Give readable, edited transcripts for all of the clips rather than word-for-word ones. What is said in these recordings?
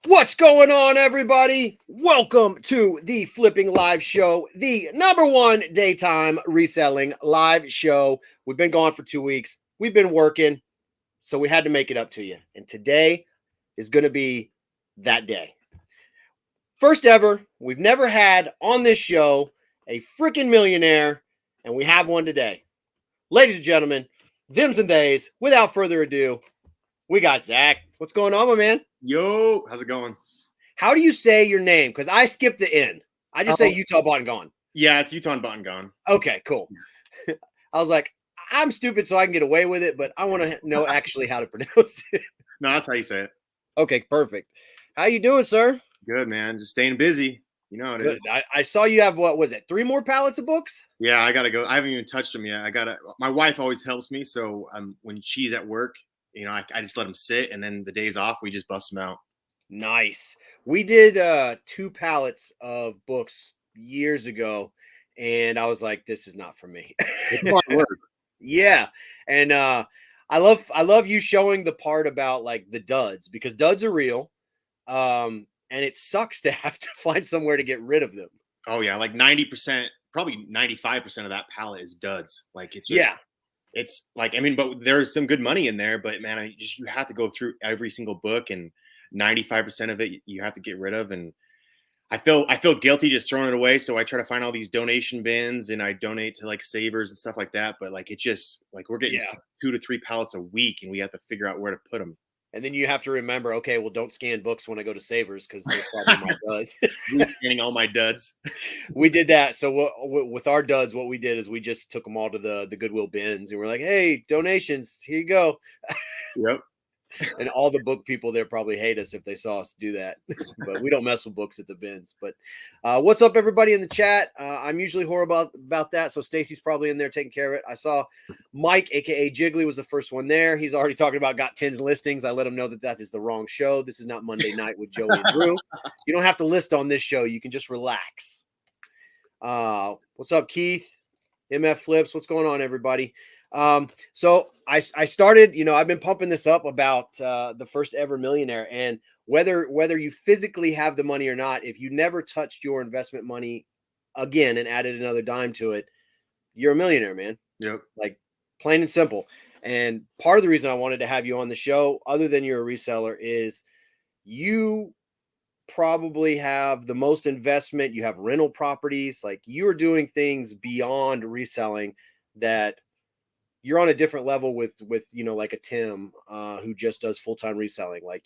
What's going on, everybody? Welcome to the Flipping Live Show, the #1 daytime reselling live show. We've been gone for 2 weeks. We've been working, so we had to make it up to you. And today is going to be that day. First ever, we've never had on this show a freaking millionaire, and we have one today. Ladies and gentlemen, thems and theys, without further ado, we got Zack. What's going on, my man? Yo, how's it going? How do you say your name? Because I skipped the N. I just say Utah Bought and Gone. Yeah, it's Utah Bought and Gone. Okay, cool. I was like, I'm stupid, so I can get away with it, but I want to know actually how to pronounce it. No, that's how you say it. Okay, perfect. How you doing, sir? Good, man. Just staying busy. You know how it Good. is. I saw you have, what was it, 3 more pallets of books? Yeah, I gotta go. I haven't even touched them yet. My wife always helps me, so when she's at work, I just let them sit, and then the days off, we just bust them out. Nice. We did 2 pallets of books years ago, and I was like, this is not for me. It's a lot of work. Yeah. And I love you showing the part about like the duds, because duds are real. And it sucks to have to find somewhere to get rid of them. Oh yeah, like 90%, probably 95% of that pallet is duds. Like it's just, Yeah. it's like, I mean, but there's some good money in there, but man, you have to go through every single book, and 95% of it you have to get rid of. And I feel guilty just throwing it away. So I try to find all these donation bins, and I donate to like savers and stuff like that. But like, it's just like, we're getting 2 to 3 pallets a week, and we have to figure out where to put them. And then you have to remember, okay, well, don't scan books when I go to savers, because they're probably my duds. Scanning all my duds. We did that. So with our duds, what we did is we just took them all to the Goodwill bins, and we're like, hey, donations, here you go. Yep. And all the book people there probably hate us if they saw us do that. But we don't mess with books at the bins. But what's up, everybody in the chat? I'm usually horrible about that, so Stacy's probably in there taking care of it. I saw Mike, aka Jiggly, was the first one there. He's already talking about got 10 listings. I let him know that is the wrong show. This is not Monday Night with Joey and Drew. You don't have to list on this show. You can just relax. What's up, Keith? Mflips, what's going on, everybody? So I started, I've been pumping this up about the first ever millionaire, and whether you physically have the money or not, if you never touched your investment money again and added another dime to it, you're a millionaire, man. Yep. Like, plain and simple. And part of the reason I wanted to have you on the show, other than you're a reseller, is you probably have the most investment. You have rental properties. Like, you are doing things beyond reselling that you're on a different level with like a Tim who just does full-time reselling. Like,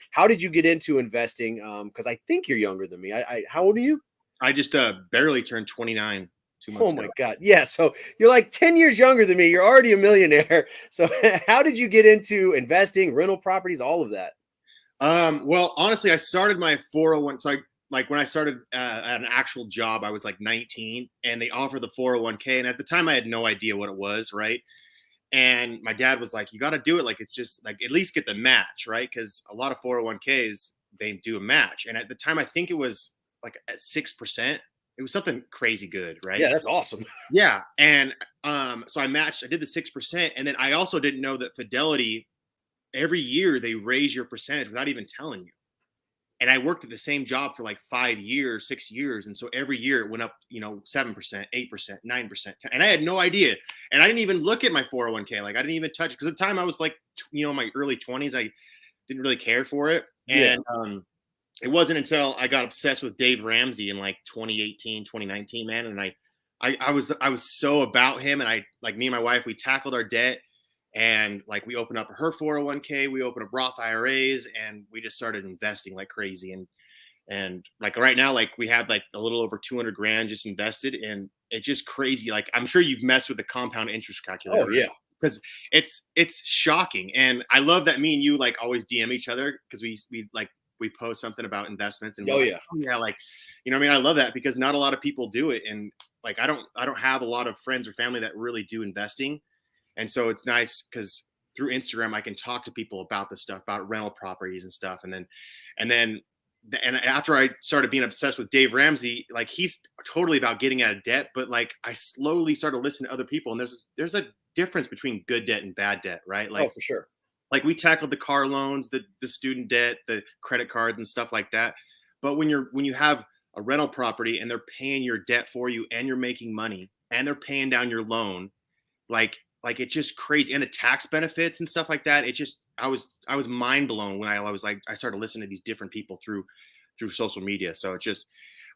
how did you get into investing? Because I think you're younger than me. How old are you? I just barely turned 29 2 months ago. Oh my God. Yeah. So you're like 10 years younger than me. You're already a millionaire. So how did you get into investing, rental properties, all of that? Well, honestly, I started my 401. So when I started at an actual job, I was like 19, and they offered the 401k. And at the time I had no idea what it was. Right. And my dad was like, you got to do it. Like, it's just like, at least get the match. Right. Cause a lot of 401ks, they do a match. And at the time, I think it was like at 6%. It was something crazy good. Right. Yeah. That's awesome. Yeah. And so I did the 6%. And then I also didn't know that Fidelity, every year they raise your percentage without even telling you. And I worked at the same job for like 5 years, 6 years. And so every year it went up, 7%, 8%, 9%. And I had no idea. And I didn't even look at my 401k. Like, I didn't even touch it. Because at the time I was like, my early 20s, I didn't really care for it. And it wasn't until I got obsessed with Dave Ramsey in like 2018, 2019, man. And I was so about him. And me and my wife, we tackled our debt. And like, we opened up her 401k, we opened up Roth IRAs, and we just started investing like crazy. And like right now, like we have like a little over 200 grand just invested, and it's just crazy. Like, I'm sure you've messed with the compound interest calculator. Oh yeah. Because it's shocking. And I love that me and you like always DM each other, because we post something about investments, and yeah. Like, I mean, I love that, because not a lot of people do it. And like, I don't have a lot of friends or family that really do investing. And so it's nice because through Instagram, I can talk to people about this stuff, about rental properties and stuff. And after I started being obsessed with Dave Ramsey, like, he's totally about getting out of debt. But like, I slowly started listening to other people, and there's a difference between good debt and bad debt, right? Like, oh, for sure. Like we tackled the car loans, the student debt, the credit cards and stuff like that. But when you have a rental property and they're paying your debt for you and you're making money and they're paying down your loan, like it's just crazy. And the tax benefits and stuff like that. It just, I was mind blown when I was like, I started listening to these different people through social media. So it's just,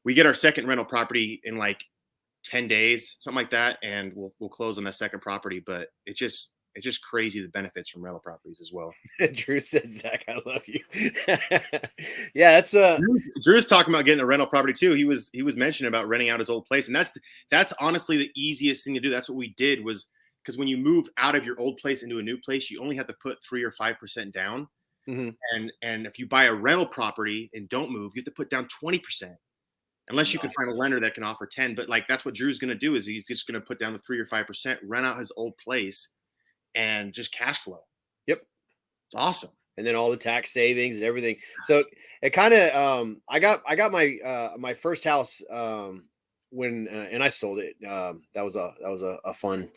we get our second rental property in like 10 days, something like that. And we'll close on that second property, but it's just crazy the benefits from rental properties as well. Drew says, Zach, I love you. Yeah, that's Drew's talking about getting a rental property too. He was mentioning about renting out his old place, and that's honestly the easiest thing to do. That's what we did, was because when you move out of your old place into a new place, you only have to put 3 or 5% down. Mm-hmm. And if you buy a rental property and don't move, you have to put down 20%. Unless you can find a lender that can offer 10. But like that's what Drew's going to do, is he's just going to put down the 3 or 5%, rent out his old place, and just cash flow. Yep. It's awesome. And then all the tax savings and everything. So it kind of I got my first house when and I sold it. That was a fun.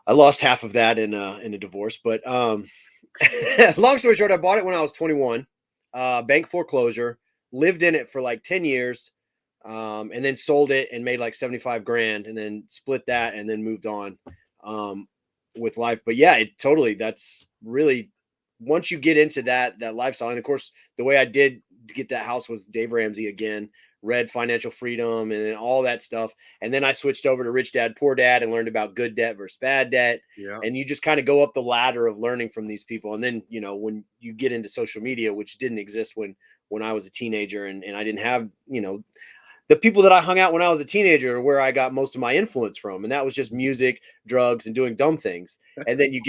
I lost half of that in a divorce, but long story short, I bought it when I was 21. Bank foreclosure, lived in it for like 10 years, and then sold it and made like 75 grand, and then split that and then moved on with life. But yeah, that's really, once you get into that lifestyle. And of course, the way I did get that house was Dave Ramsey again, read Financial Freedom and then all that stuff. And then I switched over to Rich Dad, Poor Dad and learned about good debt versus bad debt. Yeah. And you just kind of go up the ladder of learning from these people. And then, when you get into social media, which didn't exist when I was a teenager, and I didn't have, the people that I hung out when I was a teenager are where I got most of my influence from. And that was just music, drugs, and doing dumb things. And then you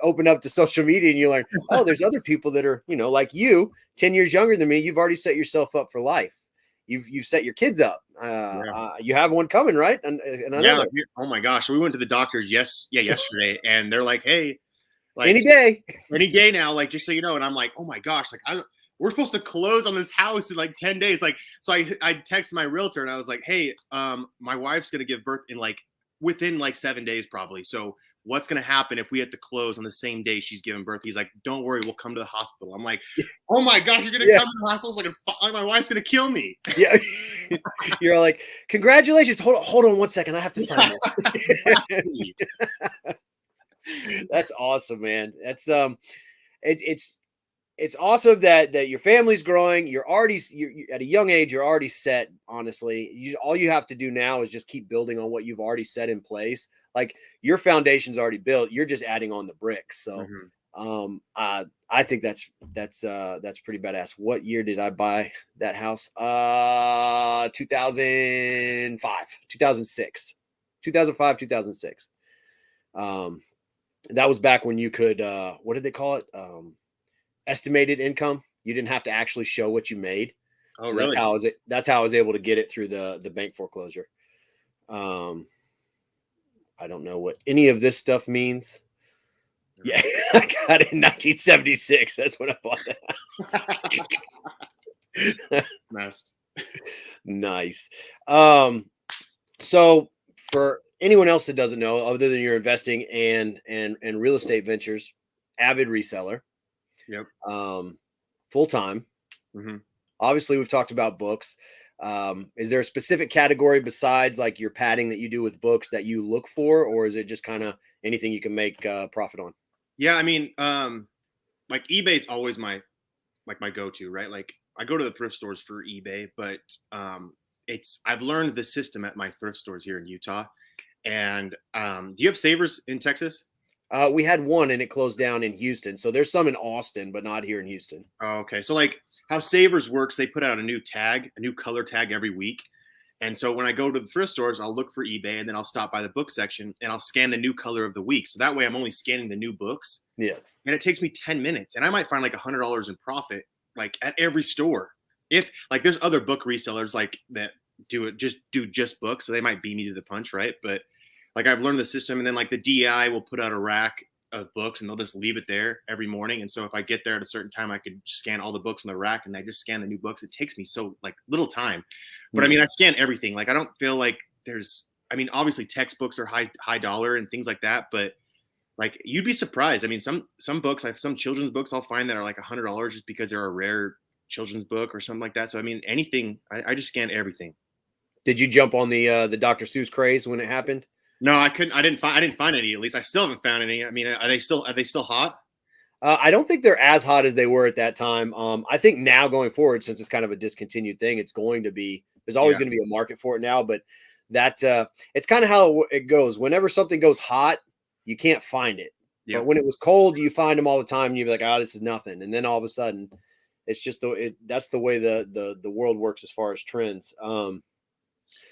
open up to social media and you learn, oh, there's other people that are, like you, 10 years younger than me. You've already set yourself up for life. You've set your kids up. You have one coming, right? And yeah. Oh my gosh. We went to the doctors yesterday, and they're like, hey, like any day now, like, just so you know. And I'm like, oh my gosh, like we're supposed to close on this house in like 10 days. Like, so I texted my realtor and I was like, hey, my wife's going to give birth within like 7 days probably. So what's going to happen if we have to close on the same day she's giving birth? He's like, don't worry, we'll come to the hospital. I'm like, oh my gosh, you're going to come to the hospital? Like, my wife's going to kill me. Yeah. You're like, congratulations. Hold on 1 second. I have to sign it. That's awesome, man. That's it's awesome that your family's growing. You're at a young age, you're already set. Honestly, all you have to do now is just keep building on what you've already set in place. Like, your foundation's already built. You're just adding on the bricks. So, I think that's pretty badass. What year did I buy that house? 2005, 2006, 2005, 2006. That was back when you could, what did they call it? Estimated income. You didn't have to actually show what you made. Oh, so really? That's how I was able to get it through the bank foreclosure. I don't know what any of this stuff means. Yeah, I got it in 1976. That's when I bought that. Nice. So for anyone else that doesn't know, other than your investing and real estate ventures, avid reseller. Yep. Full time. Mm-hmm. Obviously, we've talked about books. Is there a specific category besides like your padding that you do with books that you look for, or is it just kind of anything you can make profit on? Yeah, I mean, like eBay's always my go-to, right? Like, I go to the thrift stores for eBay, but I've learned the system at my thrift stores here in Utah. And do you have Savers in Texas? We had one and it closed down in Houston. So there's some in Austin, but not here in Houston. Oh, okay. So like how Savers works, they put out a new color tag every week. And so when I go to the thrift stores, I'll look for eBay, and then I'll stop by the book section and I'll scan the new color of the week. So that way I'm only scanning the new books. Yeah. And it takes me 10 minutes, and I might find like $100 in profit, like at every store. If like there's other book resellers like that do just books. So they might beat me to the punch. Right. But like, I've learned the system, and then like the DI will put out a rack of books and they'll just leave it there every morning. And so if I get there at a certain time, I could scan all the books in the rack, and I just scan the new books. It takes me so like little time, but I mean, I scan everything. Like, I don't feel like obviously textbooks are high dollar and things like that, but Like you'd be surprised. I mean, some books, some children's books I'll find that are like $100 just because they're a rare children's book or something like that. So I mean, anything, I just scan everything. Did you jump on the Dr. Seuss craze when it happened? No, I couldn't. I didn't find any. At least I still haven't found any. I mean, are they still hot? I don't think they're as hot as they were at that time. I think now going forward, since it's kind of a discontinued thing, it's going to be, there's always going to be a market for it now, but that it's kind of how it goes. Whenever something goes hot, you can't find it. Yeah. But when it was cold, you find them all the time and you'd be like, oh, this is nothing. And then all of a sudden it's just that's the way the world works as far as trends.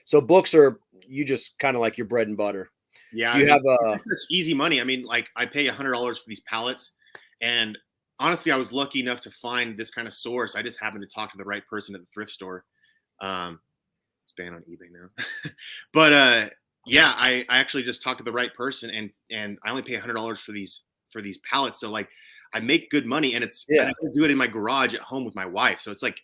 So books are, you just kind of like your bread and butter. Yeah. Do you have it's easy money? I mean, like I pay $100 for these pallets, and honestly, I was lucky enough to find this kind of source. I just happened to talk to the right person at the thrift store. It's banned on eBay now, but yeah, I actually just talked to the right person, and I only pay $100 for these pallets. So like, I make good money, and I do it in my garage at home with my wife. So it's like,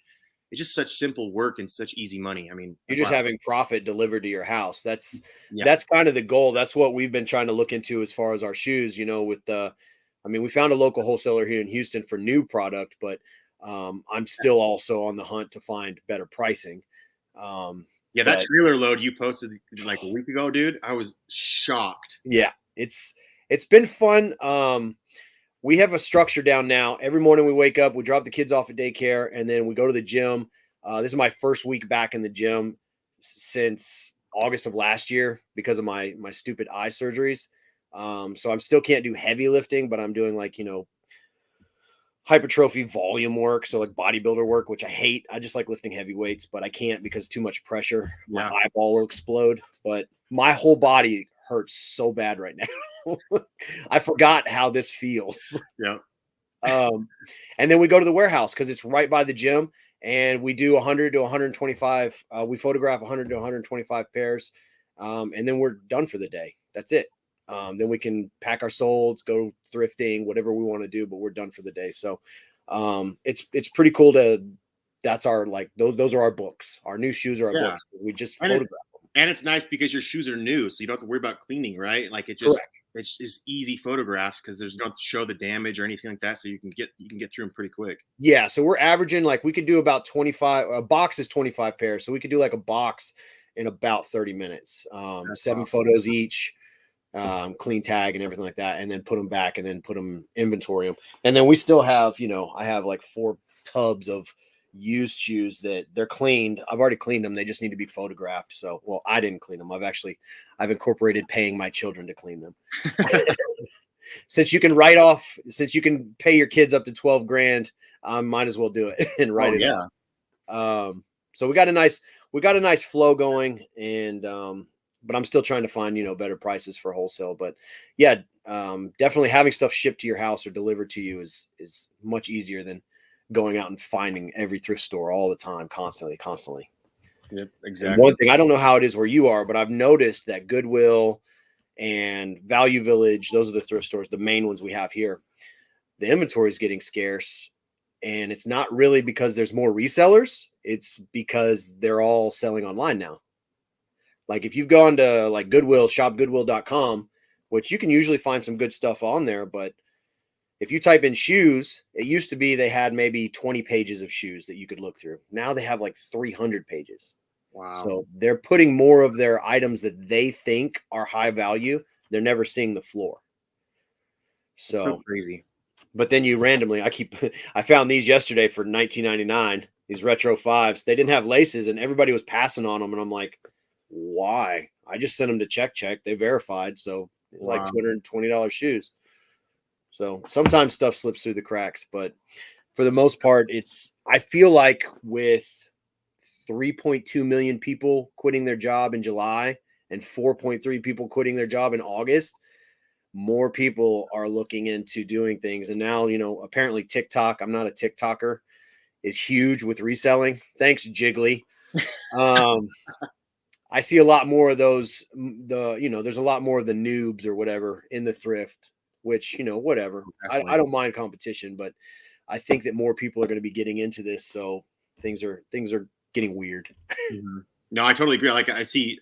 it's just such simple work and such easy money. I mean, you're just having profit delivered to your house. That's Yeah. kind of the goal. That's what we've been trying to look into as far as our shoes, with I mean, we found a local wholesaler here in Houston for new product, but I'm still also on the hunt to find better pricing. Yeah, that trailer load you posted like a week ago, dude, I was shocked. Yeah, it's been fun. We have a structure down now. Every morning we wake up, we drop the kids off at daycare, and then we go to the gym. This is my first week back in the gym since August of last year because of my stupid eye surgeries. So I'm still can't do heavy lifting, but I'm doing like, hypertrophy volume work. So like bodybuilder work, which I hate. I just like lifting heavy weights, but I can't because too much pressure. My eyeball will explode, but my whole body hurts so bad right now. I forgot how this feels. Yeah. And then we go to the warehouse because it's right by the gym, and we do 100 to 125. We photograph 100 to 125 pairs, and then we're done for the day. That's it. Then we can pack our solds, go thrifting, whatever we want to do, but we're done for the day. So it's pretty cool that's our, like, those are our books. Our new shoes are our books. We just photograph them. And it's nice because your shoes are new, so you don't have to worry about cleaning, right? Like it's just easy photographs because there's no show the damage or anything like that. So you can get through them pretty quick. Yeah. So we're averaging, like, we could do about 25, a box is 25 pairs. So we could do like a box in about 30 minutes, 7 photos each. Clean tag and everything like that, and then put them back and then put them inventory them. And then we still have, I have like 4 tubs of used shoes that they're cleaned. I've already cleaned them. They just need to be photographed. So, well, I didn't clean them. I've incorporated paying my children to clean them. Since you can pay your kids up to 12 grand, might as well do it and write it up. So we got a nice flow going, and but I'm still trying to find, better prices for wholesale. But yeah, definitely having stuff shipped to your house or delivered to you is much easier than going out and finding every thrift store all the time, constantly. Yep, exactly. And one thing, I don't know how it is where you are, but I've noticed that Goodwill and Value Village, those are the thrift stores, the main ones we have here. The inventory is getting scarce, and it's not really because there's more resellers. It's because they're all selling online now. Like if you've gone to like Goodwill, shopgoodwill.com, which you can usually find some good stuff on there, but if you type in shoes, it used to be they had maybe 20 pages of shoes that you could look through. Now they have like 300 pages. Wow. So they're putting more of their items that they think are high value. They're never seeing the floor. So crazy. But then you randomly, I found these yesterday for $19.99, these retro 5s. They didn't have laces and everybody was passing on them. And I'm like, why? I just sent them to check. They verified. So it's like $220 shoes. So sometimes stuff slips through the cracks, but for the most part, I feel like with 3.2 million people quitting their job in July and 4.3 people quitting their job in August, more people are looking into doing things. And now, apparently TickTock, I'm not a TikToker, is huge with reselling. Thanks, Jiggly. I see a lot more of those, there's a lot more of the noobs or whatever in the thrift, which, whatever. I don't mind competition, but I think that more people are going to be getting into this. So things are getting weird. Mm-hmm. No, I totally agree. Like I see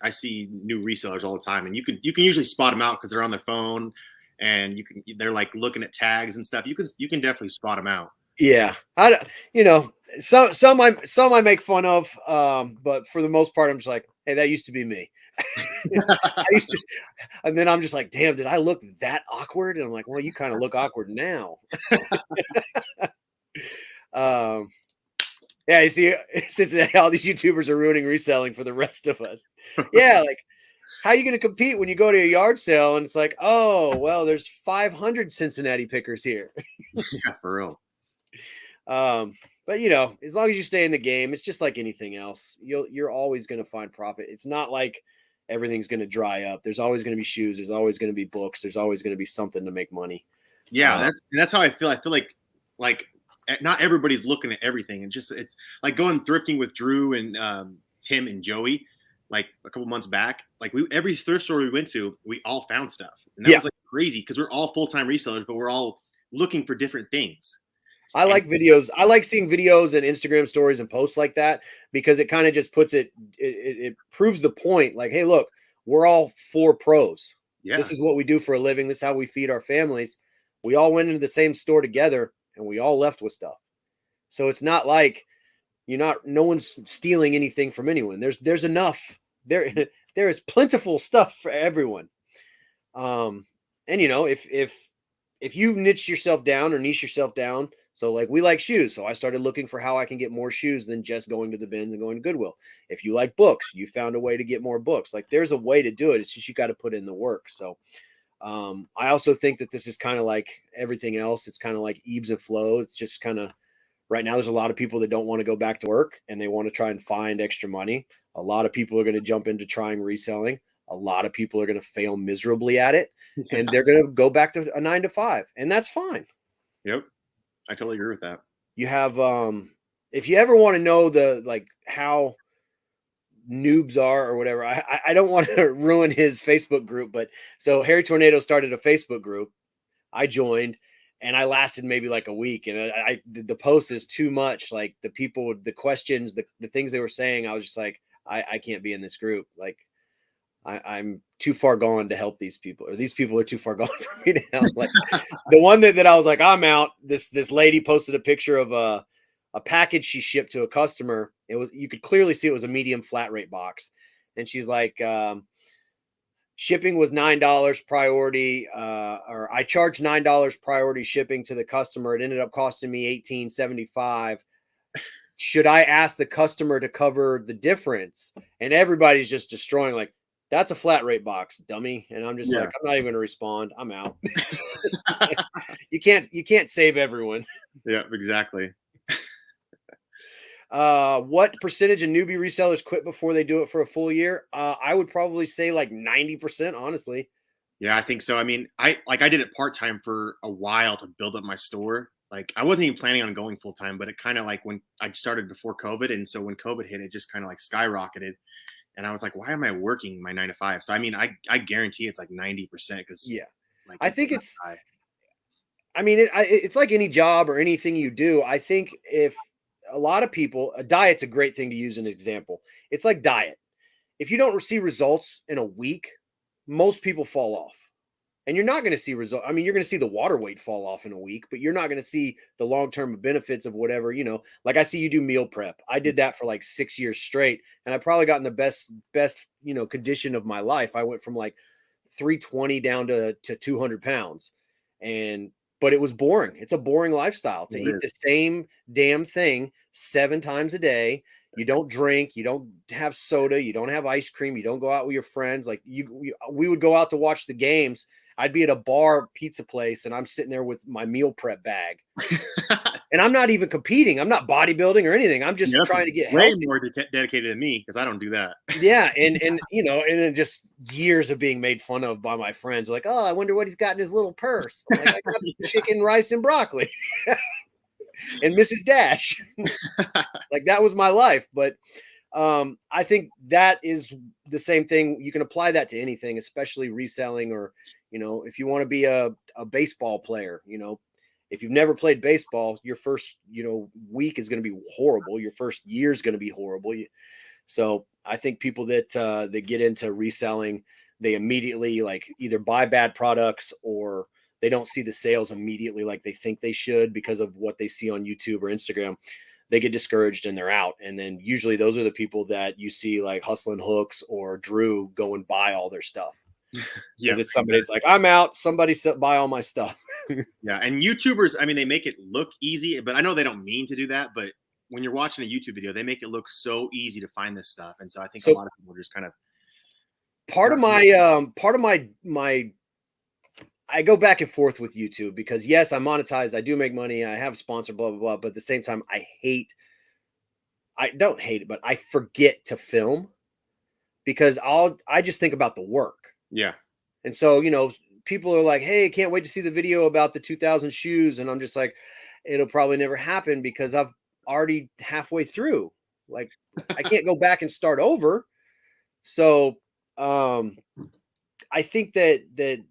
new resellers all the time, and you can usually spot them out because they're on their phone. and they're like looking at tags and stuff. You can definitely spot them out. Yeah, some I make fun of, but for the most part, I'm just like, hey, that used to be me. I used to, and then I'm just like, damn, did I look that awkward? And I'm like, well, you kind of look awkward now. Yeah, you see, Cincinnati, all these YouTubers are ruining reselling for the rest of us. Yeah, like, how are you going to compete when you go to a yard sale and it's like, oh, well, there's 500 Cincinnati pickers here. Yeah, for real. But as long as you stay in the game, it's just like anything else. You're always going to find profit. It's not like everything's going to dry up. There's always going to be shoes. There's always going to be books. There's always going to be something to make money. Yeah, that's how I feel. I feel like not everybody's looking at everything. It's like going thrifting with Drew and Tim and Joey, like a couple months back. Like every thrift store we went to, we all found stuff, and that was like crazy because we're all full-time resellers, but we're all looking for different things. I like videos. I like seeing videos and Instagram stories and posts like that because it kind of just puts it proves the point. Like, hey, look, we're all 4 pros. Yeah. This is what we do for a living. This is how we feed our families. We all went into the same store together and we all left with stuff. So it's not like no one's stealing anything from anyone. There's enough. There is plentiful stuff for everyone. And if you've niche yourself down, so like we like shoes. So I started looking for how I can get more shoes than just going to the bins and going to Goodwill. If you like books, you found a way to get more books. Like there's a way to do it. It's just, you got to put in the work. So I also think that this is kind of like everything else. It's kind of like ebbs and flows. It's just kind of right now, there's a lot of people that don't want to go back to work and they want to try and find extra money. A lot of people are going to jump into trying reselling. A lot of people are going to fail miserably at it and they're going to go back to a 9 to 5 and that's fine. Yep. I totally agree with that. You have, if you ever want to know how noobs are or whatever, I don't want to ruin his Facebook group, but so Harry Tornado started a Facebook group. I joined and I lasted maybe like a week and the post is too much. Like the people, the questions, the things they were saying, I was just like, I can't be in this group. Like I'm too far gone to help these people, or these people are too far gone for me to help. Like the one that I was like, I'm out. This lady posted a picture of a package she shipped to a customer. You could clearly see it was a medium flat rate box. And she's like, shipping was $9 priority, or I charged $9 priority shipping to the customer. It ended up costing me $18.75. Should I ask the customer to cover the difference? And everybody's just destroying like, that's a flat rate box, dummy. And I'm just like, I'm not even going to respond. I'm out. You can't save everyone. Yeah, exactly. What percentage of newbie resellers quit before they do it for a full year? I would probably say like 90%, honestly. Yeah, I think so. I mean, I did it part-time for a while to build up my store. Like I wasn't even planning on going full-time, but it kind of like when I started before COVID. And so when COVID hit, it just kind of like skyrocketed. And I was like, why am I working my 9 to 5? So, I mean, I guarantee it's like 90% because like, I think it's like any job or anything you do. I think if a lot of people, a diet's a great thing to use an example. It's like diet. If you don't see results in a week, most people fall off. And you're not going to see results. I mean, you're going to see the water weight fall off in a week, but you're not going to see the long-term benefits of whatever, like I see you do meal prep. I did that for like 6 years straight. And I probably got in the best, condition of my life. I went from like 320 down to 200 pounds. But it was boring. It's a boring lifestyle to eat the same damn thing 7 times a day. You don't drink, you don't have soda, you don't have ice cream, you don't go out with your friends. Like we would go out to watch the games. I'd be at a bar pizza place and I'm sitting there with my meal prep bag and I'm not even competing. I'm not bodybuilding or anything. I'm just trying to get way healthy. More dedicated than me because I don't do that. Yeah. And then just years of being made fun of by my friends. Like, oh, I wonder what he's got in his little purse. I'm like, I got chicken, rice, and broccoli and Mrs. Dash. Like that was my life. But I think that is the same thing. You can apply that to anything, especially reselling or, if you want to be a baseball player, if you've never played baseball, your first, week is going to be horrible. Your first year is going to be horrible. So I think people that get into reselling, they immediately like either buy bad products or they don't see the sales immediately like they think they should because of what they see on YouTube or Instagram. They get discouraged and they're out. And then usually those are the people that you see like Hustling Hooks or Drew go and buy all their stuff. Yeah, Because it's somebody, it's like, I'm out. Somebody buy all my stuff. yeah. And YouTubers, I mean, they make it look easy, but I know they don't mean to do that. But when you're watching a YouTube video, they make it look so easy to find this stuff. And so I think a lot of people just kind of part of my I go back and forth with YouTube because yes, I monetize, I do make money, I have a sponsor, blah, blah, blah. But at the same time, I don't hate it, but I forget to film because I just think about the work. Yeah. And so, you know, people are like, hey, can't wait to see the video about the 2000 shoes. And I'm just like, it'll probably never happen because I've already halfway through. Like, I can't go back and start over. So I think that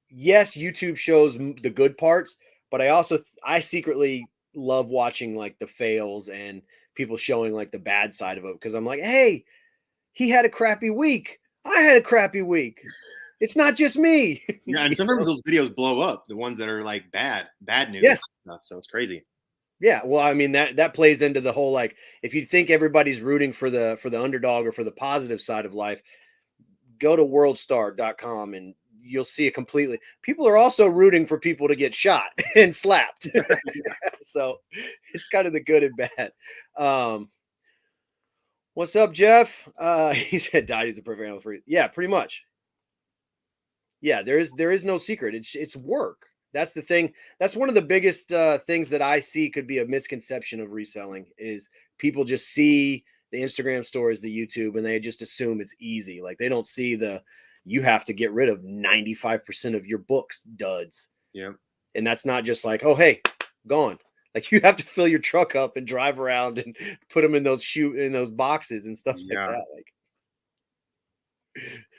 yes, YouTube shows the good parts, but I secretly love watching like the fails and people showing like the bad side of it because I'm like, hey, he had a crappy week. I had a crappy week. It's not just me. Yeah, and sometimes those videos blow up, the ones that are like bad news. Yeah. Stuff, so it's crazy. Yeah, well, I mean that plays into the whole like if you think everybody's rooting for the underdog or for the positive side of life, go to worldstar.com and you'll see it completely. People are also rooting for people to get shot and slapped. So it's kind of the good and bad. What's up, Jeff? He said Dottie's a professional free. Yeah, pretty much. Yeah, there is no secret. It's work. That's the thing. That's one of the biggest things that I see could be a misconception of reselling is people just see the Instagram stories, the YouTube, and they just assume it's easy. Like they don't see you have to get rid of 95% of your books duds. Yeah. And that's not just like, oh, hey, gone. Like you have to fill your truck up and drive around and put them in those boxes and stuff like that.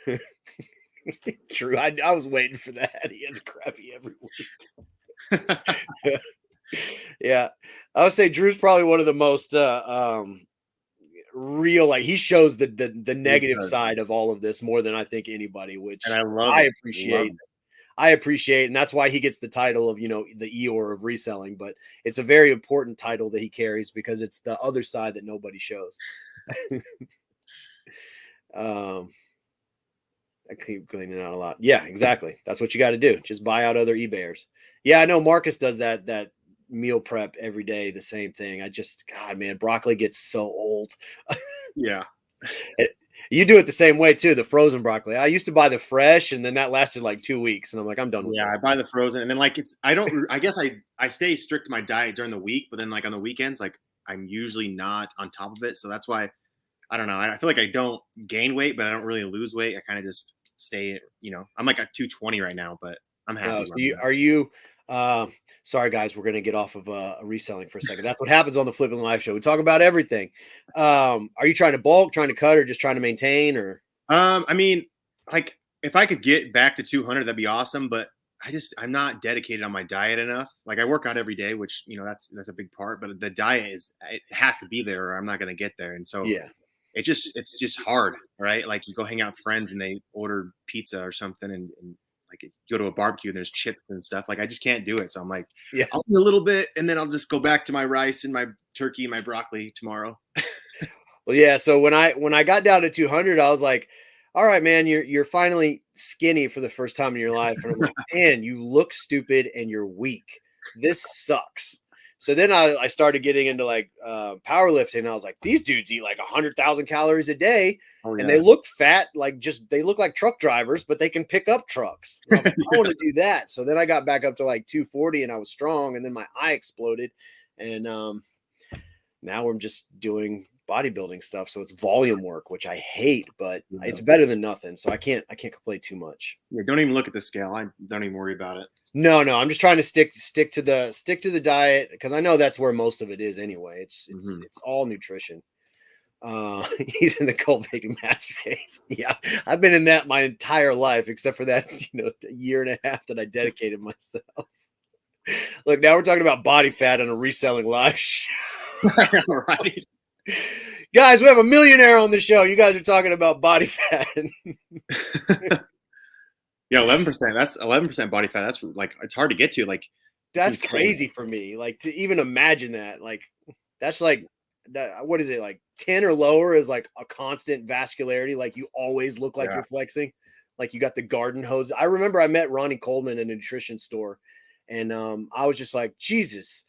Like true. I was waiting for that. He has a crappy every week. Yeah. I would say Drew's probably one of the most real, like he shows the negative side of all of this more than I think anybody, which and I appreciate. I appreciate, and that's why he gets the title of, you know, the Eeyore of reselling, but it's a very important title that he carries because it's the other side that nobody shows. I keep cleaning out a lot. Yeah, exactly. That's what you got to do. Just buy out other eBayers. Yeah, I know Marcus does that meal prep every day, the same thing. God, man, broccoli gets so old. Yeah. You do it the same way too, the frozen broccoli. I used to buy the fresh and then that lasted like 2 weeks and I'm like, I'm done with it. Yeah, I buy the frozen and then like I guess I stay strict to my diet during the week, but then like on the weekends, like I'm usually not on top of it. So that's why I don't know. I feel like I don't gain weight, but I don't really lose weight. I kind of just stay, you know, I'm like at 220 right now, but I'm happy. Sorry guys, we're going to get off of reselling for a second. That's what happens on the Flipping Live show. We talk about everything. Are you trying to bulk, trying to cut, or just trying to maintain? Or I mean, like if I could get back to 200, that'd be awesome. But I'm not dedicated on my diet enough. Like I work out every day, which, you know, that's a big part, but the diet it has to be there or I'm not going to get there. And so yeah, it's just hard, right? Like you go hang out with friends and they order pizza or something and like you go to a barbecue and there's chips and stuff. Like I just can't do it. So I'm like, yeah, I'll do a little bit and then I'll just go back to my rice and my turkey and my broccoli tomorrow. Well, yeah. So when I got down to 200, I was like, all right, man, you're finally skinny for the first time in your life. And I'm like, man, you look stupid and you're weak. This sucks. So then I started getting into like powerlifting. I was like, these dudes eat like 100,000 calories a day. Oh, yeah. And they look fat, they look like truck drivers, but they can pick up trucks. I was like, I want to do that. So then I got back up to like 240 and I was strong. And then my eye exploded. And now I'm just doing bodybuilding stuff. So it's volume work, which I hate, but it's better than nothing. So I can't complain too much. Yeah, don't even look at the scale. I don't even worry about it. No, I'm just trying to stick to the diet because I know that's where most of it is anyway. It's all nutrition. He's in the cultivating mass phase. Yeah, I've been in that my entire life except for that, you know, a year and a half that I dedicated myself. Look, now we're talking about body fat on a reselling live show. Right. Guys, we have a millionaire on the show. You guys are talking about body fat. Yeah, 11%. That's 11% body fat. That's like, it's hard to get to. Like, That's crazy for me. Like, to even imagine that. Like, that's like that. What is it, like 10 or lower is like a constant vascularity. Like, you always look like you're flexing. Like, you got the garden hose. I remember I met Ronnie Coleman in a nutrition store, and I was just like, Jesus,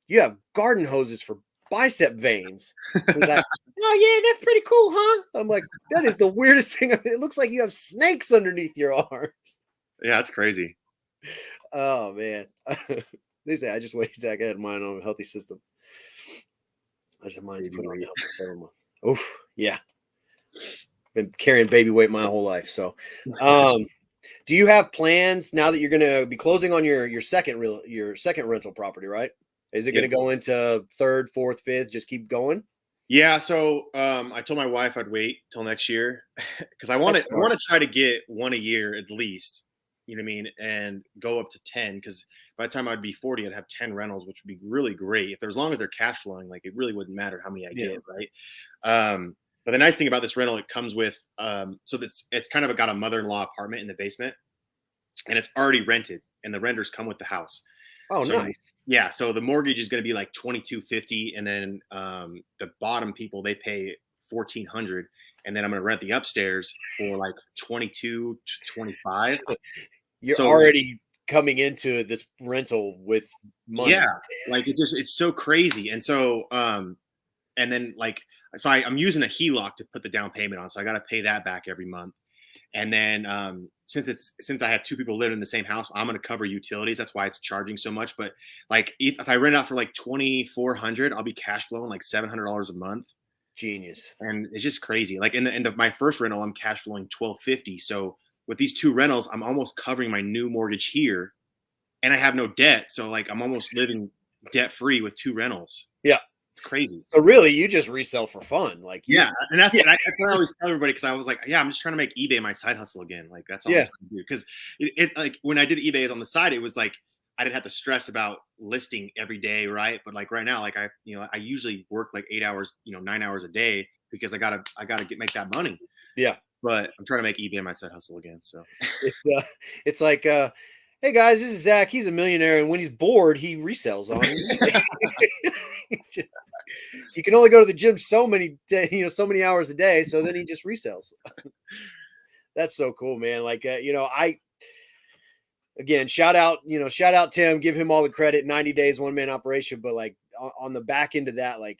you have garden hoses for bicep veins. He's like, oh yeah, that's pretty cool, huh? I'm like, that is the weirdest thing. It looks like you have snakes underneath your arms. Yeah, that's crazy. Oh man. They say I just waited Zack. I had mine on a healthy system. I just mind you put on the healthy system. Oof, yeah. Been carrying baby weight my whole life. So do you have plans now that you're gonna be closing on your second rental property, right? Is it gonna go into third, fourth, fifth? Just keep going? Yeah, so I told my wife I'd wait till next year because I want to try to get one a year at least. You know what I mean? And go up to 10, because by the time I'd be 40, I'd have 10 rentals, which would be really great. If as long as they're cash flowing, like it really wouldn't matter how many I get, right? But the nice thing about this rental, it comes with so it's kind of got a mother-in-law apartment in the basement, and it's already rented, and the renters come with the house. Oh, so, nice. Yeah, so the mortgage is going to be like $2,250, and then the bottom people, they pay $1,400, and then I'm going to rent the upstairs for like $2,200 to $2,500. So you're already coming into this rental with money. Yeah, like it's so crazy, and so and then like I'm using a HELOC to put the down payment on, so I got to pay that back every month. And then since I have two people living in the same house, I'm going to cover utilities. That's why it's charging so much. But like if I rent out for like $2,400, I'll be cash flowing like $700 a month. Genius. And it's just crazy. Like in the end of my first rental, I'm cash flowing $1,250. So with these two rentals, I'm almost covering my new mortgage here, and I have no debt. So like I'm almost living debt free with two rentals. Yeah. It's crazy. So really, you just resell for fun. Like, and that's what I always tell everybody, because I was like, yeah, I'm just trying to make eBay my side hustle again. Like that's all I'm trying to do. Because it like when I did eBay on the side, it was like I didn't have to stress about listing every day, right? But like right now, like I usually work like 8 hours, 9 hours a day, because I gotta make that money. Yeah. But I'm trying to make eBay my side hustle again. So it's like, hey guys, this is Zack. He's a millionaire, and when he's bored, he resells on eBay. He can only go to the gym so many hours a day, so then he just resells. That's so cool, man. Like, again, shout out Tim, give him all the credit. 90 days, one man operation, but like on the back end of that, like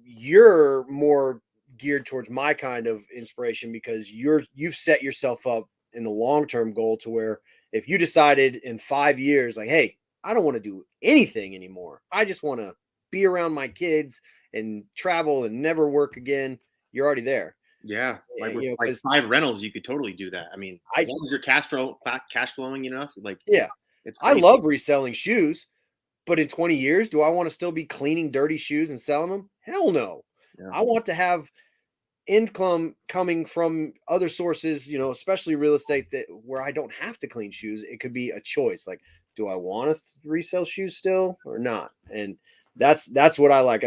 you're more geared towards my kind of inspiration, because you've set yourself up in the long-term goal to where if you decided in 5 years, like, hey, I don't want to do anything anymore, I just want to be around my kids and travel and never work again, you're already there. Yeah, like with like 5 rentals, you could totally do that. I mean, as long as you're cash flowing enough, like it's I love reselling shoes, but in 20 years, do I want to still be cleaning dirty shoes and selling them? Hell no. Yeah. I want to have income coming from other sources, especially real estate, where I don't have to clean shoes. It could be a choice. Like, do I want to resell shoes still or not? And that's what I like.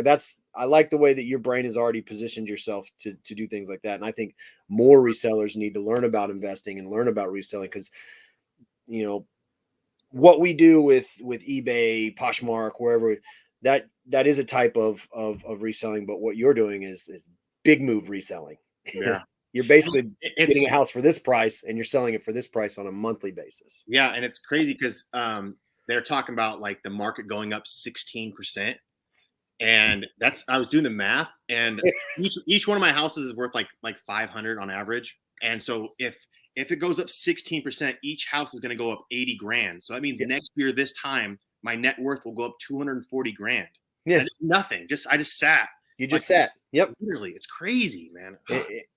I like the way that your brain has already positioned yourself to do things like that. And I think more resellers need to learn about investing and learn about reselling, because, what we do with eBay, Poshmark, wherever, that is a type of reselling. But what you're doing is big move reselling. Yeah. You're basically getting a house for this price, and you're selling it for this price on a monthly basis. Yeah. And it's crazy because they're talking about like the market going up 16%. And I was doing the math, and each one of my houses is worth like 500 on average. And so if it goes up 16%, each house is going to go up 80 grand. So that means next year, this time, my net worth will go up 240 grand. Yeah. Nothing. I just sat. You just sat. Yep. Literally. It's crazy, man.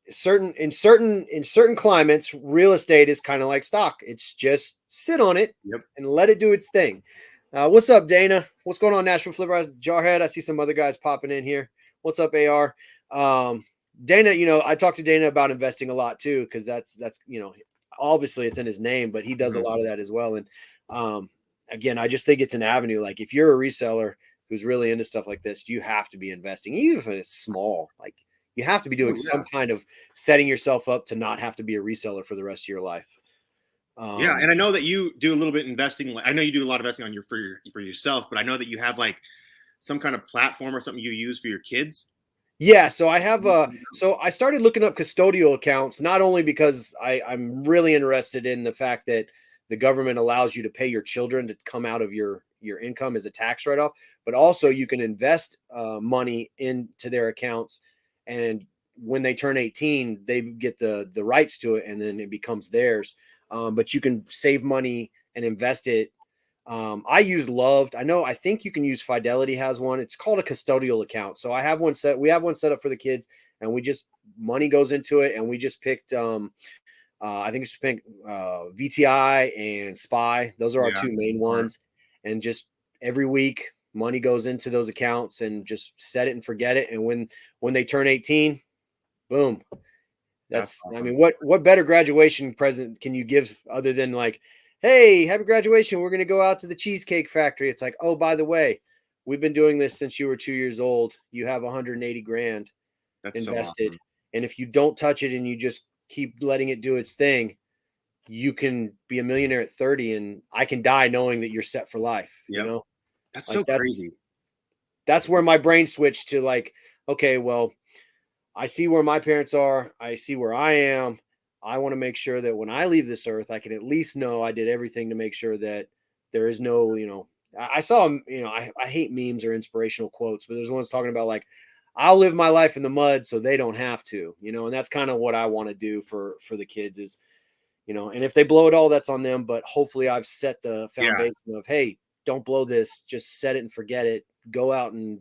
In certain climates, real estate is kind of like stock. It's just sit on it and let it do its thing. What's up, Dana? What's going on, Nashville Flipper? Jarhead. I see some other guys popping in here. What's up, AR? Dana, I talk to Dana about investing a lot too, because that's obviously it's in his name, but he does a lot of that as well. And again, I just think it's an avenue. Like if you're a reseller who's really into stuff like this, you have to be investing, even if it's small. Like you have to be doing some kind of setting yourself up to not have to be a reseller for the rest of your life. Yeah, and I know that you do a little bit investing. I know you do a lot of investing on for yourself, but I know that you have like some kind of platform or something you use for your kids. Yeah, so I have so I started looking up custodial accounts, not only because I'm really interested in the fact that the government allows you to pay your children to come out of your income as a tax write-off, but also you can invest money into their accounts, and when they turn 18, they get the rights to it, and then it becomes theirs. But you can save money and invest it. I use Loved. I think you can use Fidelity has one. It's called a custodial account. So we have one set up for the kids, and money goes into it. And we just picked, I think it's picked VTI and SPY. Those are our two main ones. And just every week money goes into those accounts, and just set it and forget it. And when they turn 18, boom. That's awesome. I mean, what better graduation present can you give other than like, hey, happy graduation, we're going to go out to the Cheesecake Factory. It's like, oh, by the way, we've been doing this since you were 2 years old. You have 180 grand invested. So awesome. And if you don't touch it and you just keep letting it do its thing, you can be a millionaire at 30, and I can die knowing that you're set for life. Yep. You know, that's like, so crazy. That's where my brain switched to like, okay, well, I see where my parents are. I see where I am. I want to make sure that when I leave this earth, I can at least know I did everything to make sure that there is no, I saw, I hate memes or inspirational quotes, but there's ones talking about like, I'll live my life in the mud so they don't have to, and that's kind of what I want to do for the kids is, and if they blow it all, that's on them. But hopefully I've set the foundation of, hey, don't blow this, just set it and forget it. Go out and,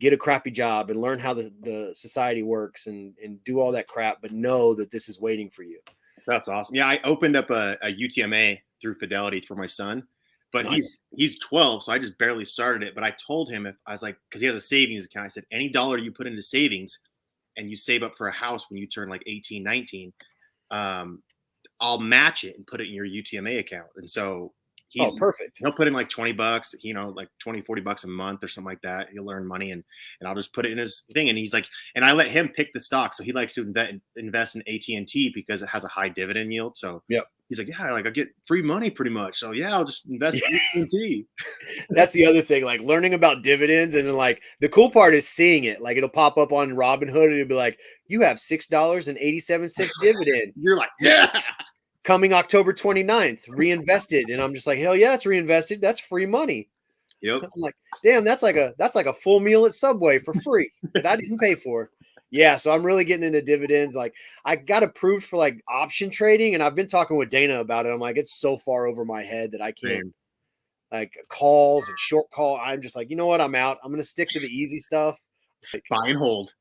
get a crappy job and learn how the society works and do all that crap, but know that this is waiting for you. That's awesome. Yeah. I opened up a UTMA through Fidelity for my son, but nice. he's 12. So I just barely started it, but I told him cause he has a savings account. I said, any dollar you put into savings and you save up for a house when you turn like 18, 19, I'll match it and put it in your UTMA account. And so perfect. He'll put in like $20, like $20-$40 a month or something like that. He'll earn money and I'll just put it in his thing. And he's like, and I let him pick the stock. So he likes to invest in AT&T because it has a high dividend yield. So he's like, yeah, like I get free money pretty much. So yeah, I'll just invest in AT&T. That's the other thing, like learning about dividends. And then like the cool part is seeing it. Like it'll pop up on Robinhood and it'll be like, you have $6.87 dividend. You're like, yeah. Coming October 29th, reinvested. And I'm just like, hell yeah, it's reinvested. That's free money. Yep. I'm like, damn, that's like a full meal at Subway for free that I didn't pay for. Yeah. So I'm really getting into dividends. Like I got approved for like option trading, and I've been talking with Dana about it. I'm like, it's so far over my head that I can't like calls and short call. I'm just like, you know what? I'm out. I'm going to stick to the easy stuff. Like, buy and hold.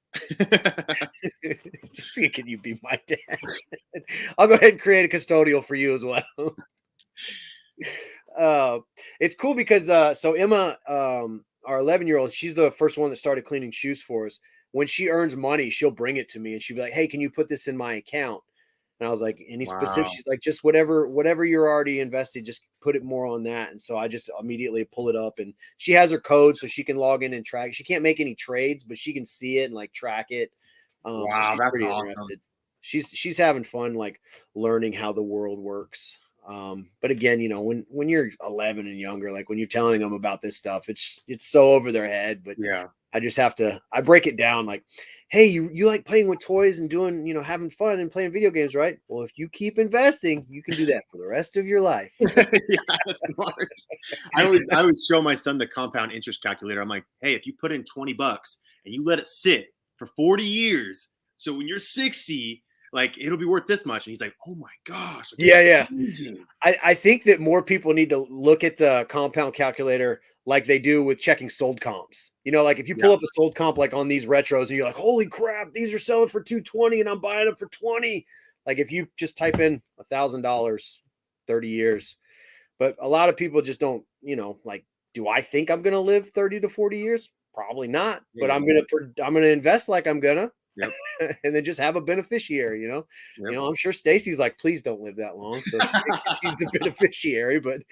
See, can you be my dad? I'll go ahead and create a custodial for you as well. It's cool because so Emma, our 11-year-old, she's the first one that started cleaning shoes for us. When she earns money, she'll bring it to me and she'll be like, hey, can you put this in my account? And I was like, any specific? She's like, just whatever you're already invested, just put it more on that. And so I just immediately pull it up, and she has her code so she can log in and track. She can't make any trades, but she can see it and like track it. Wow, so that's pretty awesome. Interested. She's having fun, like learning how the world works. But again, when you're 11 and younger, like when you're telling them about this stuff, it's so over their head. But yeah, I break it down like, hey, you like playing with toys and doing, having fun and playing video games, right? Well, if you keep investing, you can do that for the rest of your life. Yeah, that's smart. I always show my son the compound interest calculator. I'm like, hey, if you put in $20 and you let it sit for 40 years, so when you're 60, like it'll be worth this much. And he's like, oh my gosh. Yeah. I think that more people need to look at the compound calculator like they do with checking sold comps. Like if you pull up a sold comp like on these retros and you're like, holy crap, these are selling for $220 and I'm buying them for $20. Like if you just type in $1,000, 30 years. But a lot of people just don't, like, do I think I'm going to live 30 to 40 years? Probably not. But I'm going to invest like I'm going to. Yep. And then just have a beneficiary, Yep. I'm sure Stacy's like, please don't live that long. So she's the beneficiary, but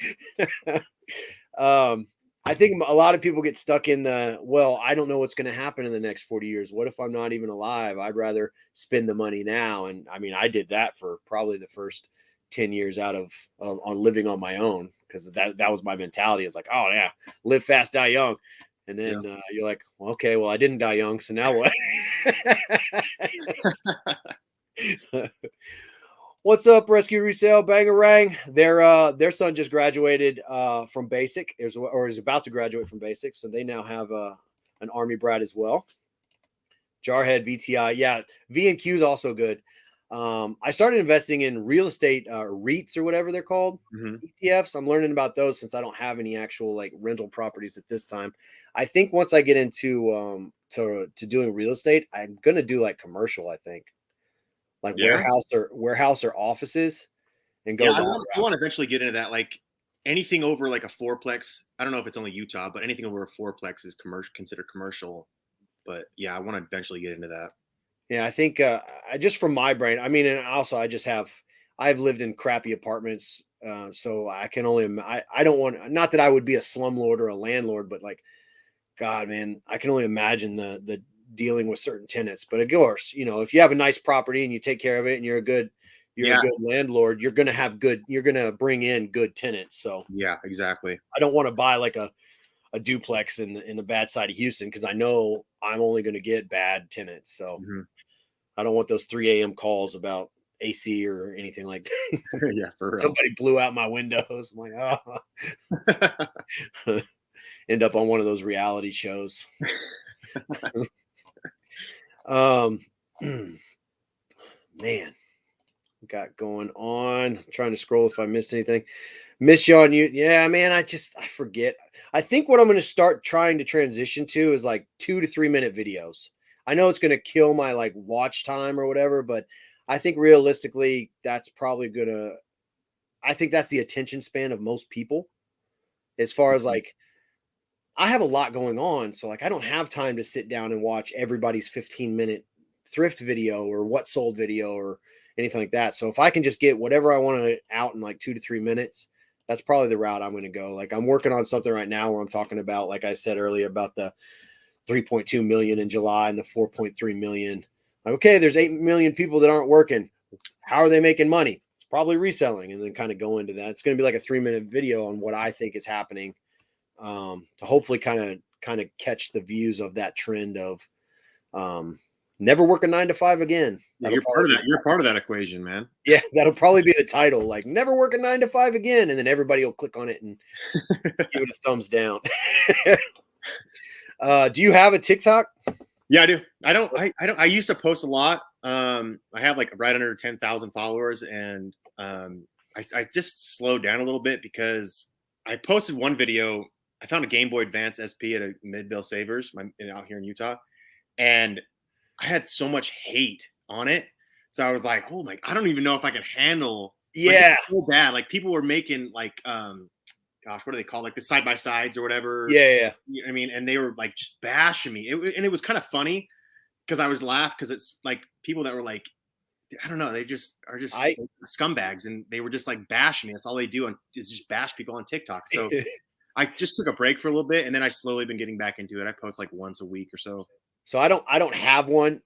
I think a lot of people get stuck in the, well, I don't know what's going to happen in the next 40 years. What if I'm not even alive? I'd rather spend the money now. And I mean, I did that for probably the first 10 years out of on living on my own, because that was my mentality. It's like, oh yeah, live fast, die young. And then you're like, well, okay, well, I didn't die young, so now what? What's up, Rescue Resale Bangarang? Their son just graduated from basic, or is about to graduate from basic, so they now have an Army brat as well. Jarhead VTI, yeah, V&Q is also good. I started investing in real estate REITs or whatever they're called, ETFs. I'm learning about those since I don't have any actual like rental properties at this time. I think once I get into to doing real estate, I'm gonna do like commercial. I think. Like warehouse or offices, and go. Yeah, I want to eventually get into that. Like anything over like a fourplex. I don't know if it's only Utah, but anything over a fourplex is considered commercial. But yeah, I want to eventually get into that. Yeah, I think I just from my brain. I mean, and also I've lived in crappy apartments, so I can only. I don't want, not that I would be a slumlord or a landlord, but like, God, man, I can only imagine the dealing with certain tenants. But of course, if you have a nice property and you take care of it and you're a good landlord, you're gonna bring in good tenants. So yeah, exactly. I don't want to buy like a duplex in the bad side of Houston, because I know I'm only going to get bad tenants. So I don't want those 3 a.m. calls about AC or anything like that. Yeah, for real. Somebody blew out my windows. I'm like, oh. End up on one of those reality shows. Man, got going on. I'm trying to scroll if I missed anything. Miss you on you. Yeah, man, I forget. I think what I'm going to start trying to transition to is like 2 to 3 minute videos. I know it's going to kill my like watch time or whatever, but I think realistically that's probably I think that's the attention span of most people, as far as like, I have a lot going on. So like, I don't have time to sit down and watch everybody's 15-minute thrift video or what sold video or anything like that. So if I can just get whatever I want out in like 2 to 3 minutes, that's probably the route I'm going to go. Like, I'm working on something right now where I'm talking about, like I said earlier, about the 3.2 million in July and the 4.3 million. Like, okay, there's 8 million people that aren't working. How are they making money? It's probably reselling, and then kind of go into that. It's going to be like a 3-minute video on what I think is happening, to hopefully kind of catch the views of that trend of never work a 9 to 5 again. Yeah, you're part of that. You're part of that equation, man. Yeah, that'll probably be the title, like never work a 9 to 5 again, and then everybody will click on it and give it a thumbs down. Do you have a TikTok? Yeah, I do. I don't. I used to post a lot. I have like right under 10,000 followers, and I just slowed down a little bit because I posted one video. I found a Game Boy Advance SP at a Midvale Savers out here in Utah, and I had so much hate on it. So I was like, oh my, I don't even know if I can handle. Yeah. Like, it's so bad. Like, people were making like, gosh, what do they call, like the side by sides or whatever? Yeah. You know what I mean? And they were like just bashing me. And it was kind of funny because I was laugh because it's like people that were like, I don't know, they just are just scumbags, and they were just like bashing me. That's all they do is just bash people on TikTok. So I just took a break for a little bit, and then I slowly been getting back into it. I post like once a week or so. So I don't have one.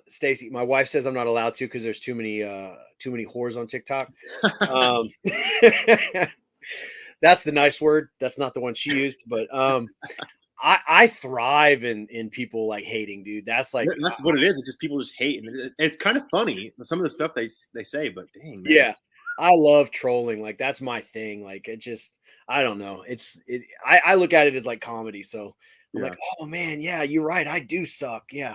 Stacy, my wife says I'm not allowed to because there's too many whores on TikTok. That's the nice word. That's not the one she used, but I thrive in people like hating, dude. That's what it is. It's just people just hate, and it's kind of funny some of the stuff they say. But dang, man. Yeah, I love trolling. Like, that's my thing. Like, it just, I don't know. I look at it as like comedy. So I'm like, oh man, yeah, you're right. I do suck. Yeah,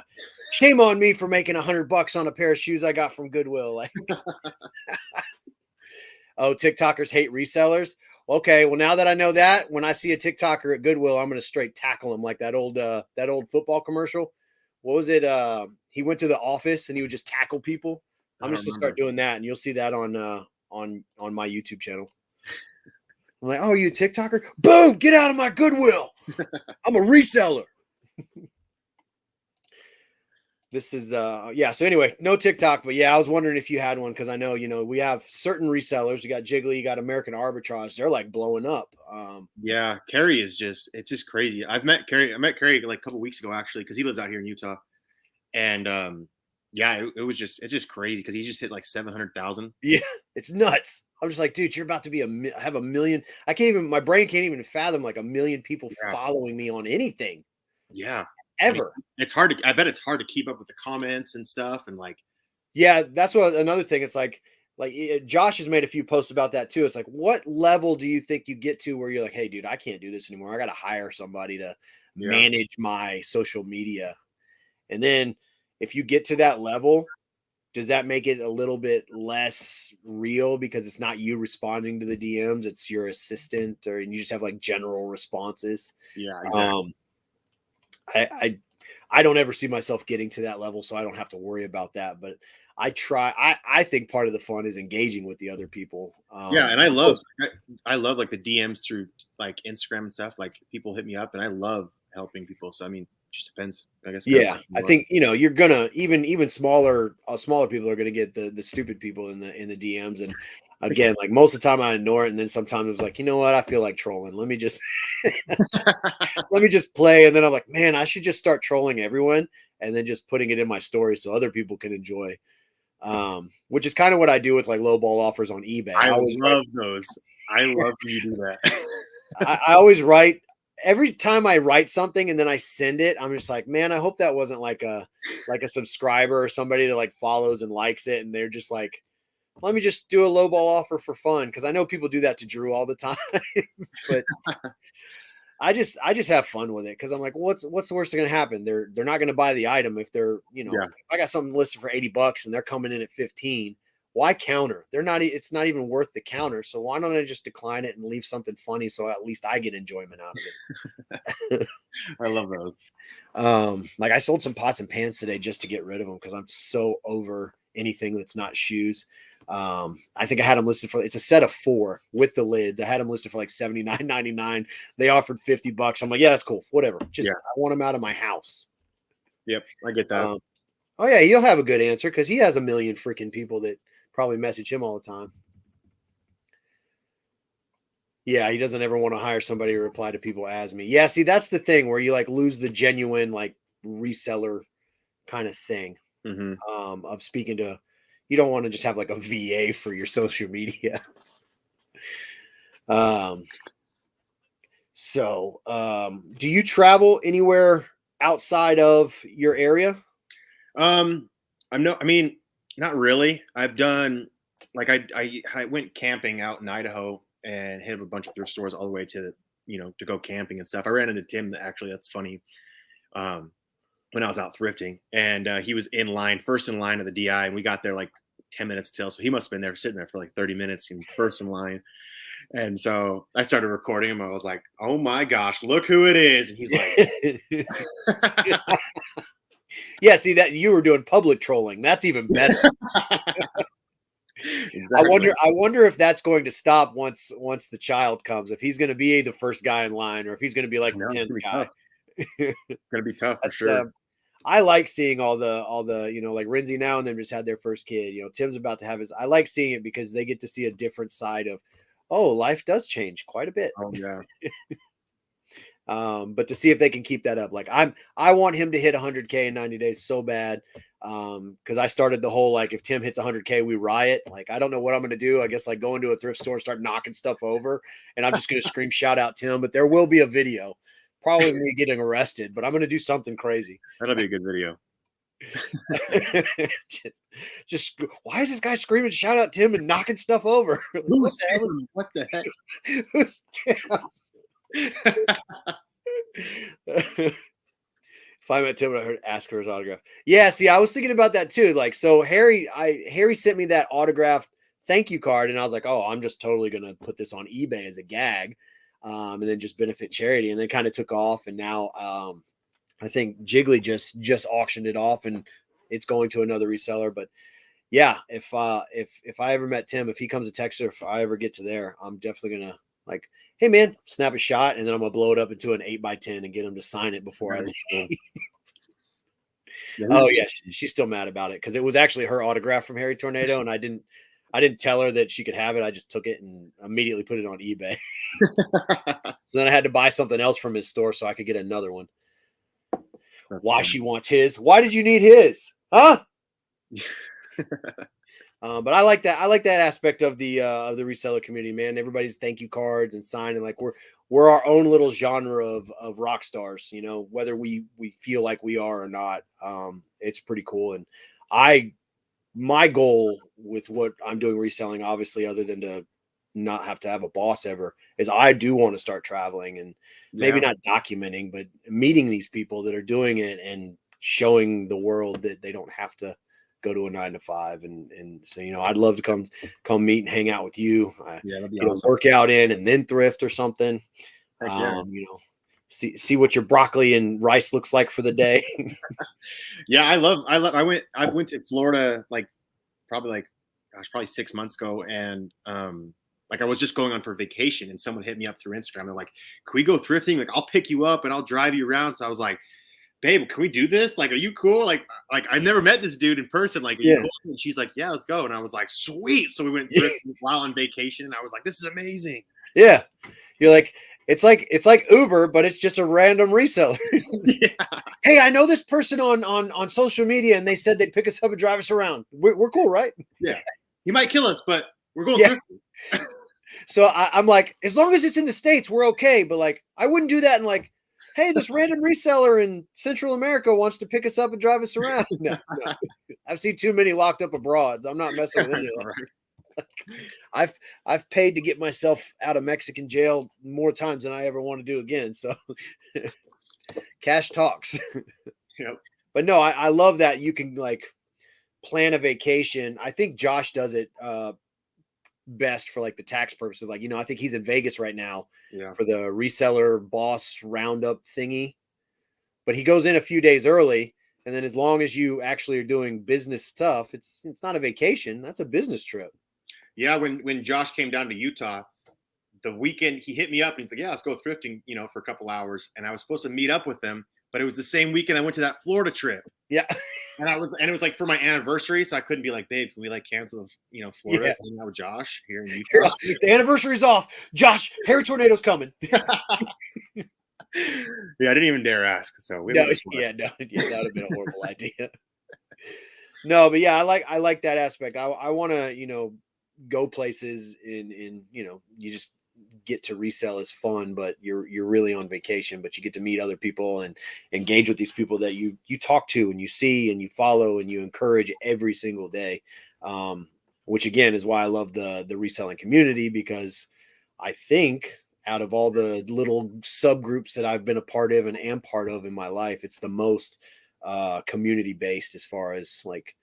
shame on me for making $100 on a pair of shoes I got from Goodwill. Like, oh, TikTokers hate resellers. Okay, well, now that I know that, when I see a TikToker at Goodwill, I'm going to straight tackle him like that old football commercial. What was it? He went to the office and he would just tackle people. I'm just going to start doing that, and you'll see that on my YouTube channel. I'm like, oh, are you a TikToker? Boom, get out of my Goodwill. I'm a reseller. this is yeah. So anyway, no TikTok, but yeah, I was wondering if you had one because I know we have certain resellers. You got Jiggly, you got American Arbitrage. They're like blowing up. Yeah, Kerry is it's just crazy. I met Kerry like a couple weeks ago actually because he lives out here in Utah, and yeah, it's just crazy because he just hit like 700,000. Yeah, it's nuts. I'm just like, dude, you're about to be have a million. I can't even. My brain can't even fathom like a million people following me on anything. Yeah, ever. I mean, it's hard to. I bet it's hard to keep up with the comments and stuff, and like. Yeah, that's what another thing. It's like Josh has made a few posts about that too. It's like, what level do you think you get to where you're like, hey, dude, I can't do this anymore. I got to hire somebody to manage my social media. And then if you get to that level, does that make it a little bit less real because it's not you responding to the DMs, it's your assistant, or you just have like general responses? Yeah, exactly. I don't ever see myself getting to that level, so I don't have to worry about that. But I try. I think part of the fun is engaging with the other people. Yeah, and I love like the DMs through like Instagram and stuff. Like people hit me up, and I love helping people. So I mean, just depends, I guess. Yeah, I think you're gonna even smaller people are gonna get the stupid people in the DMs. And again, like most of the time I ignore it, and then sometimes it's like, you know what, I feel like trolling. Let me just let me just play, and then I'm like, man, I should just start trolling everyone, and then just putting it in my story so other people can enjoy. Which is kind of what I do with like low ball offers on eBay. I always love those. I love when you do that. I always write every time I write something and then I send it. I'm just like, man, I hope that wasn't like a subscriber or somebody that like follows and likes it, and they're just like, let me just do a low ball offer for fun, because I know people do that to Drew all the time. But I just have fun with it because I'm like, what's the worst that's gonna happen? They're not gonna buy the item if they're if I got something listed for $80 and they're coming in at 15. Why counter? They're not. It's not even worth the counter. So why don't I just decline it and leave something funny so at least I get enjoyment out of it? I love those. Like I sold some pots and pans today just to get rid of them because I'm so over anything that's not shoes. I think I had them listed for, it's a set of 4 with the lids. I had them listed for like $79.99. They offered $50. I'm like, yeah, that's cool. Whatever. Just I want them out of my house. Yep, I get that. Oh yeah, you'll have a good answer because he has a million freaking people that probably message him all the time. Yeah, he doesn't ever want to hire somebody to reply to people as me. Yeah, see, that's the thing where you like lose the genuine like reseller kind of thing of speaking to. You don't want to just have like a VA for your social media. So do you travel anywhere outside of your area? Not really. I've done like I went camping out in Idaho and hit a bunch of thrift stores all the way to to go camping and stuff. I ran into Tim. Actually, that's funny. When I was out thrifting, and he was first in line of the DI, and we got there like 10 minutes till. So he must have been there sitting there for like 30 minutes and first in line. And so I started recording him. I was like, oh my gosh, look who it is. And he's like, yeah, see that you were doing public trolling. That's even better. Exactly. I wonder if that's going to stop once the child comes, if he's going to be the first guy in line or if he's going to be like the 10th guy. It's going to be tough for sure. I like seeing all the like Renzi now and them just had their first kid. Tim's about to have his. I like seeing it because they get to see a different side of, oh, life does change quite a bit. Oh yeah. But to see if they can keep that up, like I want him to hit 100K in 90 days so bad. Because I started the whole like if Tim hits 100K, we riot. Like I don't know what I'm gonna do. I guess like go into a thrift store and start knocking stuff over, and I'm just gonna scream shout out Tim. But there will be a video. Probably me getting arrested, but I'm going to do something crazy. That'll be a good video. just why is this guy screaming shout out Tim and knocking stuff over? Who's Tim? What the heck? Who's Tim? If I met Tim, I heard ask for his autograph. Yeah, see, I was thinking about that too. Like, so Harry sent me that autographed thank you card, and I was like, oh, I'm just totally going to put this on eBay as a gag. And then just benefit charity, and then kind of took off. And now I think Jiggly just auctioned it off, and it's going to another reseller. But yeah, if I ever met Tim, if he comes to Texas, or if I ever get to there, I'm definitely gonna like, hey man, snap a shot, and then I'm gonna blow it up into an 8x10 and get him to sign it before I leave. Yeah, Oh yeah, she's still mad about it because it was actually her autograph from Harry Tornado, and I didn't tell her that she could have it. I just took it and immediately put it on eBay. So then I had to buy something else from his store so I could get another one. Why funny. she wants his? Why did you need his? Huh? But I like that. I like that aspect of the reseller community, man. Everybody's thank you cards and signing. Like we're our own little genre of rock stars, you know, whether we feel like we are or not. It's pretty cool. And my goal with what I'm doing reselling, obviously, other than to not have to have a boss ever, is I do want to start traveling and maybe not documenting, but meeting these people that are doing it and showing the world that they don't have to go to a 9 to 5. And so, you know, I'd love to come meet and hang out with you. That'd be get awesome. a workout in and then thrift or something. You know, see what your broccoli and rice looks like for the day. I went to Florida probably 6 months ago, and I was just going on for vacation, and someone hit me up through Instagram. They're like, "Can we go thrifting? Like, I'll pick you up and I'll drive you around." So I was like, "Babe, can we do this? Like, are you cool? Like I never met this dude in person. Like, are you cool?" And she's like, "Yeah, let's go." And I was like, "Sweet!" So we went thrifting while on vacation, and I was like, "This is amazing." Yeah, you're like, it's like Uber, but it's just a random reseller. Hey, I know this person on social media, and they said they'd pick us up and drive us around. We're cool, right? Yeah, he might kill us, but we're going thrifting. So I'm like, as long as it's in the States, we're okay. But like, I wouldn't do that. And like, hey, this random reseller in Central America wants to pick us up and drive us around. No. I've seen too many locked up abroads. I'm not messing with any of that. I've paid to get myself out of Mexican jail more times than I ever want to do again. So cash talks. Yep. But no, I love that you can like plan a vacation. I think Josh does it best for like the tax purposes. Like, you know, I think he's in Vegas right now for the reseller boss roundup thingy, but he goes in a few days early. And then as long as you actually are doing business stuff, it's not a vacation. That's a business trip. Yeah. When Josh came down to Utah, the weekend he hit me up and he's like, "Yeah, let's go thrifting, you know, for a couple hours." And I was supposed to meet up with them, but it was the same weekend I went to that Florida trip. Yeah. And it was like for my anniversary, so I couldn't be like, "Babe, can we like cancel, you know, Florida hang out with Josh here in Utah?" The anniversary's off. Josh, Harry Tornado's coming. I didn't even dare ask. So that would have been a horrible idea. No, but yeah, I like that aspect. I want to, you know, go places in you know, you just get to resell is fun, but you're really on vacation, but you get to meet other people and engage with these people that you talk to and you see and you follow and you encourage every single day. Which again is why I love the reselling community, because I think out of all the little subgroups that I've been a part of and am part of in my life, it's the most community based as far as like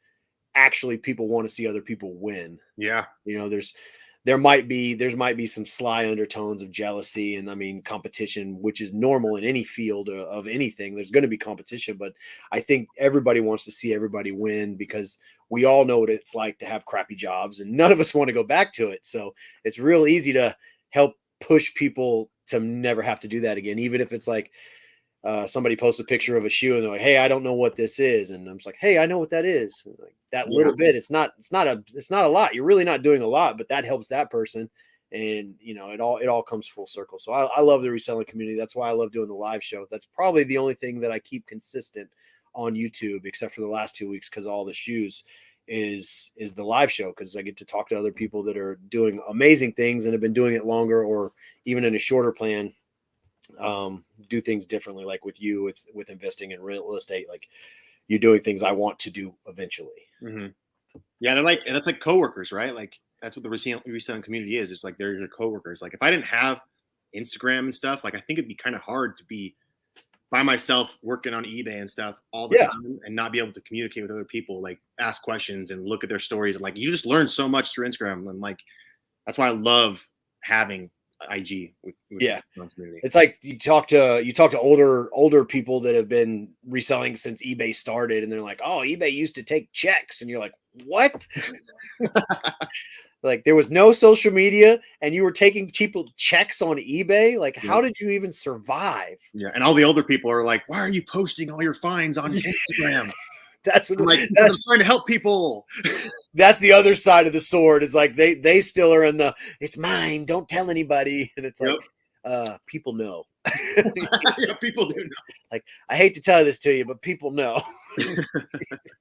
actually people want to see other people win. Yeah. You know, there might be some sly undertones of jealousy and I mean competition, which is normal in any field of anything. There's going to be competition, but I think everybody wants to see everybody win because we all know what it's like to have crappy jobs and none of us want to go back to it. So it's real easy to help push people to never have to do that again. Even if it's like somebody posts a picture of a shoe and they're like, "Hey, I don't know what this is," and I'm just like, "Hey, I know what that is." And like that little bit, it's not a lot. You're really not doing a lot, but that helps that person, and you know, it all comes full circle. So I love the reselling community. That's why I love doing the live show. That's probably the only thing that I keep consistent on YouTube, except for the last 2 weeks because all the shoes is the live show, because I get to talk to other people that are doing amazing things and have been doing it longer or even in a shorter plan. Do things differently, like with you with investing in real estate. Like you're doing things I want to do eventually. Mm-hmm. Yeah, that's like coworkers, right? Like that's what the reselling community is. It's like they're your coworkers. Like if I didn't have Instagram and stuff, like I think it'd be kind of hard to be by myself working on eBay and stuff all the time and not be able to communicate with other people, like ask questions and look at their stories. And like you just learn so much through Instagram. And like that's why I love having IG with the community. It's like you talk to older people that have been reselling since eBay started, and they're like, "Oh, eBay used to take checks," and you're like, what? Like there was no social media and you were taking cheap checks on eBay. Like, how did you even survive? Yeah. And all the older people are like, why are you posting all your finds on Instagram? That's what I'm like, because I'm trying to help people. That's the other side of the sword. It's like they still are in the it's mine, don't tell anybody. And it's like people know. Yeah, people do know. Like, I hate to tell this to you, but people know.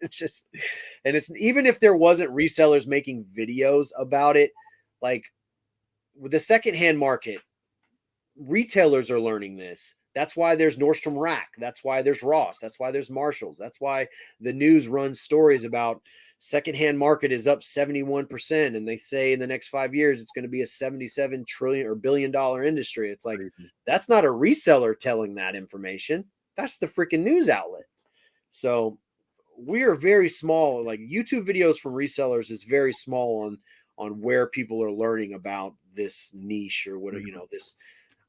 It's just, and it's even if there wasn't resellers making videos about it, like with the secondhand market, retailers are learning this. That's why there's Nordstrom Rack. That's why there's Ross. That's why there's Marshalls. That's why the news runs stories about secondhand market is up 71%. And they say in the next 5 years, it's going to be a 77 trillion or $1 billion industry. It's like, that's not a reseller telling that information. That's the freaking news outlet. So we are very small. Like YouTube videos from resellers is very small on where people are learning about this niche or whatever, this.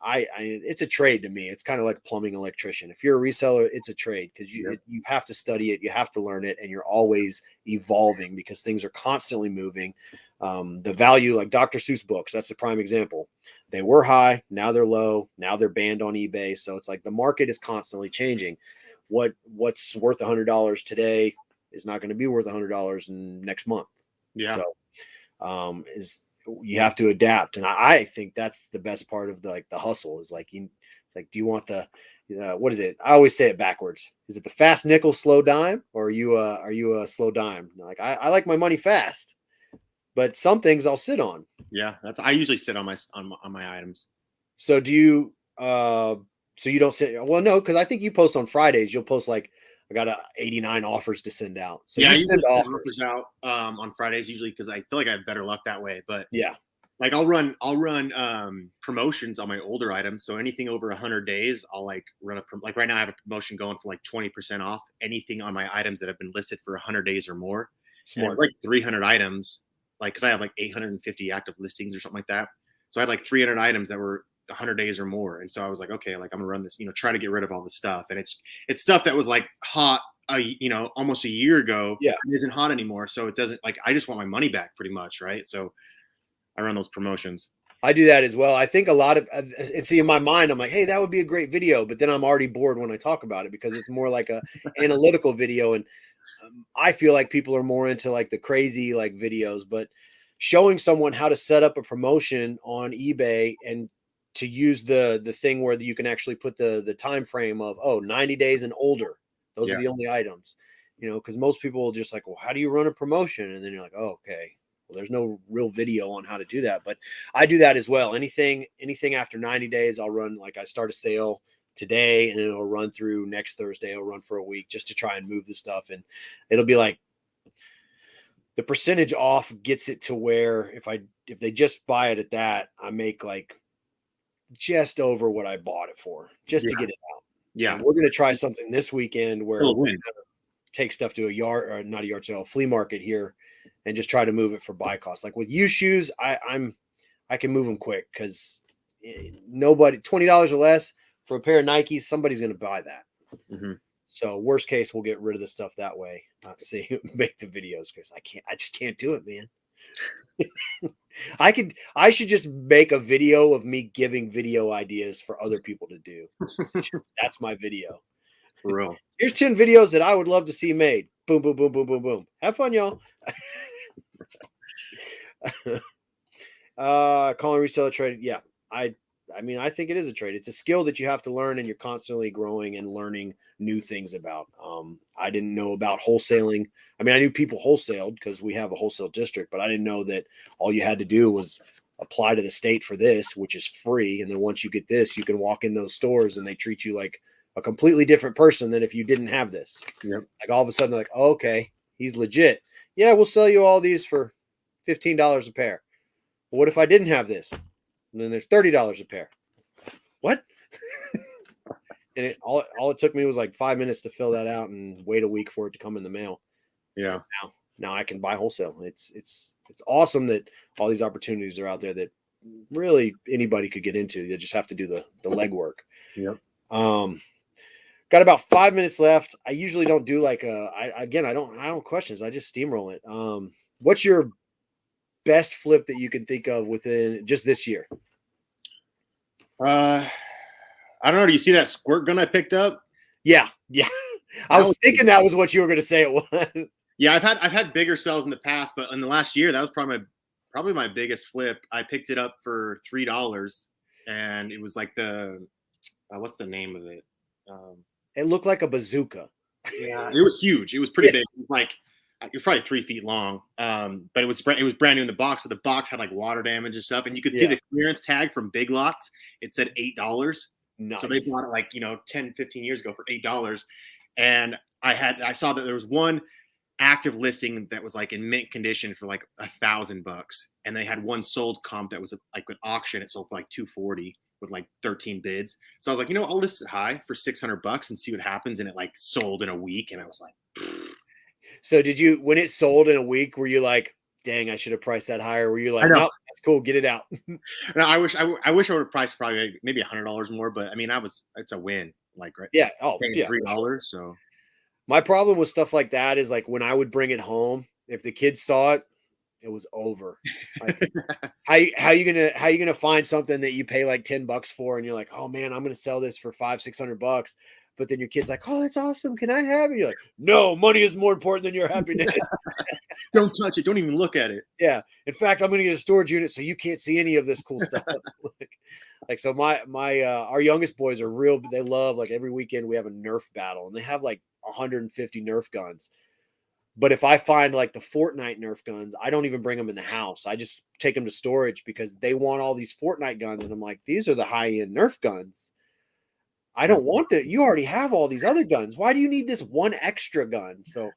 It's a trade to me. It's kind of like a plumbing electrician. If you're a reseller, it's a trade because you have to study it, you have to learn it, and you're always evolving because things are constantly moving. The value, like Dr. Seuss books, that's the prime example. They were high, now they're low, now they're banned on eBay. So it's like the market is constantly changing. What's worth $100 today is not going to be worth $100 next month. Yeah. So you have to adapt. And I think that's the best part of the hustle is like, it's like, do you want the, what is it? I always say it backwards. Is it the fast nickel, slow dime? Or are you a slow dime? Like, I like my money fast, but some things I'll sit on. Yeah. I usually sit on my items. So do you, so you don't sit, well, no, cause I think you post on Fridays, you'll post like, I got 89 offers to send out. So you send offers out on Fridays usually because I feel like I have better luck that way. But yeah, like I'll run promotions on my older items. So anything over 100 days, I'll like run like right now I have a promotion going for like 20% off anything on my items that have been listed for 100 days or more. Smart. Like 300 items, like because I have like 850 active listings or something like that. So I had like 300 items that were 100 days or more. And so I was like, okay, like I'm gonna run this, try to get rid of all the stuff. And it's stuff that was like hot, almost a year ago. Yeah. It isn't hot anymore. So it doesn't like, I just want my money back pretty much. Right. So I run those promotions. I do that as well. I think a lot of see in my mind, I'm like, hey, that would be a great video. But then I'm already bored when I talk about it because it's more like a analytical video. And I feel like people are more into like the crazy like videos, but showing someone how to set up a promotion on eBay and to use the thing where you can actually put the time frame of 90 days and older. Those are the only items, because most people will just like, well, how do you run a promotion? And then you're like, oh, okay, well, there's no real video on how to do that, but I do that as well. Anything after 90 days, I'll run, like I start a sale today and it'll run through next Thursday. It'll run for a week just to try and move the stuff. And it'll be like the percentage off gets it to where if they just buy it at that, I make like just over what I bought it for just to get it out. Yeah. And we're going to try something this weekend where we're going to take stuff to a yard or not a yard sale, flea market here and just try to move it for buy cost. Like with used shoes, I can move them quick because nobody $20 or less for a pair of Nikes, somebody's going to buy that. Mm-hmm. So worst case, we'll get rid of the stuff that way. Make the videos because I just can't do it, man. I should just make a video of me giving video ideas for other people to do. That's my video. For real. Here's 10 videos that I would love to see made. Boom, boom, boom, boom, boom, boom. Have fun, y'all. Calling reseller trade. Yeah. I mean, I think it is a trade. It's a skill that you have to learn and you're constantly growing and learning new things about. I didn't know about wholesaling. I mean, I knew people wholesaled because we have a wholesale district, but I didn't know that all you had to do was apply to the state for this, which is free. And then once you get this, you can walk in those stores and they treat you like a completely different person than if you didn't have this. Yep. Like all of a sudden, like, oh, okay, he's legit. Yeah, we'll sell you all these for $15 a pair. But what if I didn't have this? And then there's $30 a pair. What? And all it took me was like 5 minutes to fill that out and wait a week for it to come in the mail. Yeah. Now I can buy wholesale. It's awesome that all these opportunities are out there that really anybody could get into. They just have to do the legwork. Yep. Got about 5 minutes left. I usually don't do like I don't questions. I just steamroll it. What's your best flip that you can think of within just this year? I don't know. Do you see that squirt gun I picked up? Yeah. I was thinking that was what you were going to say it was. Yeah, I've had bigger sales in the past, but in the last year, that was probably my biggest flip. I picked it up for $3, and it was like the what's the name of it? It looked like a bazooka. Yeah, it was huge. It was pretty big. It was like it was probably 3 feet long. But it was brand new in the box. But the box had like water damage and stuff, and you could see the clearance tag from Big Lots. It said $8. Nice. So they bought it like 10, 15 years ago for $8. And I saw that there was one active listing that was like in mint condition for like $1,000, and they had one sold comp that was like an auction. It sold for like $240 with like 13 bids. So I was like, I'll list it high for $600 and see what happens. And it like sold in a week, and I was like, pfft. So did you, when it sold in a week, were you like, dang, I should have priced that higher? Were you like, no, that's cool, get it out? No, I wish I would have priced probably maybe $100 more, but I mean, it's a win. Like, right? Yeah. Oh, yeah. $3. Sure. So my problem with stuff like that is like when I would bring it home, if the kids saw it, it was over. Like, how you gonna find something that you pay like $10 for, and you're like, oh man, I'm gonna sell this for $500-600, but then your kid's like, oh, that's awesome, can I have it? You're like, no, money is more important than your happiness. Don't touch it. Don't even look at it. Yeah. In fact, I'm gonna get a storage unit so you can't see any of this cool stuff. like so my our youngest boys are real. They love, like, every weekend we have a Nerf battle, and they have like 150 Nerf guns. But if I find like the Fortnite Nerf guns, I don't even bring them in the house. I just take them to storage because they want all these Fortnite guns. And I'm like, these are the high-end Nerf guns. I don't want that. You already have all these other guns. Why do you need this one extra gun? So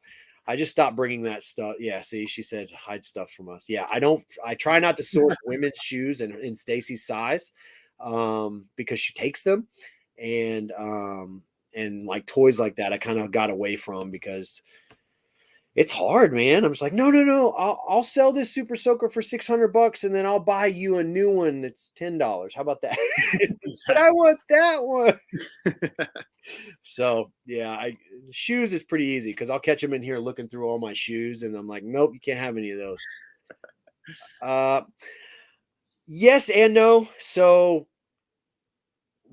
I just stopped bringing that stuff. Yeah, see, she said hide stuff from us. Yeah, I try not to source women's shoes in Stacy's size because she takes them. And like toys like that, I kind of got away from because it's hard, man. I'm just like, no. I'll sell this Super Soaker for $600, and then I'll buy you a new one that's $10. How about that? But I want that one. So yeah, shoes is pretty easy because I'll catch them in here looking through all my shoes, and I'm like, nope, you can't have any of those. Yes and no. So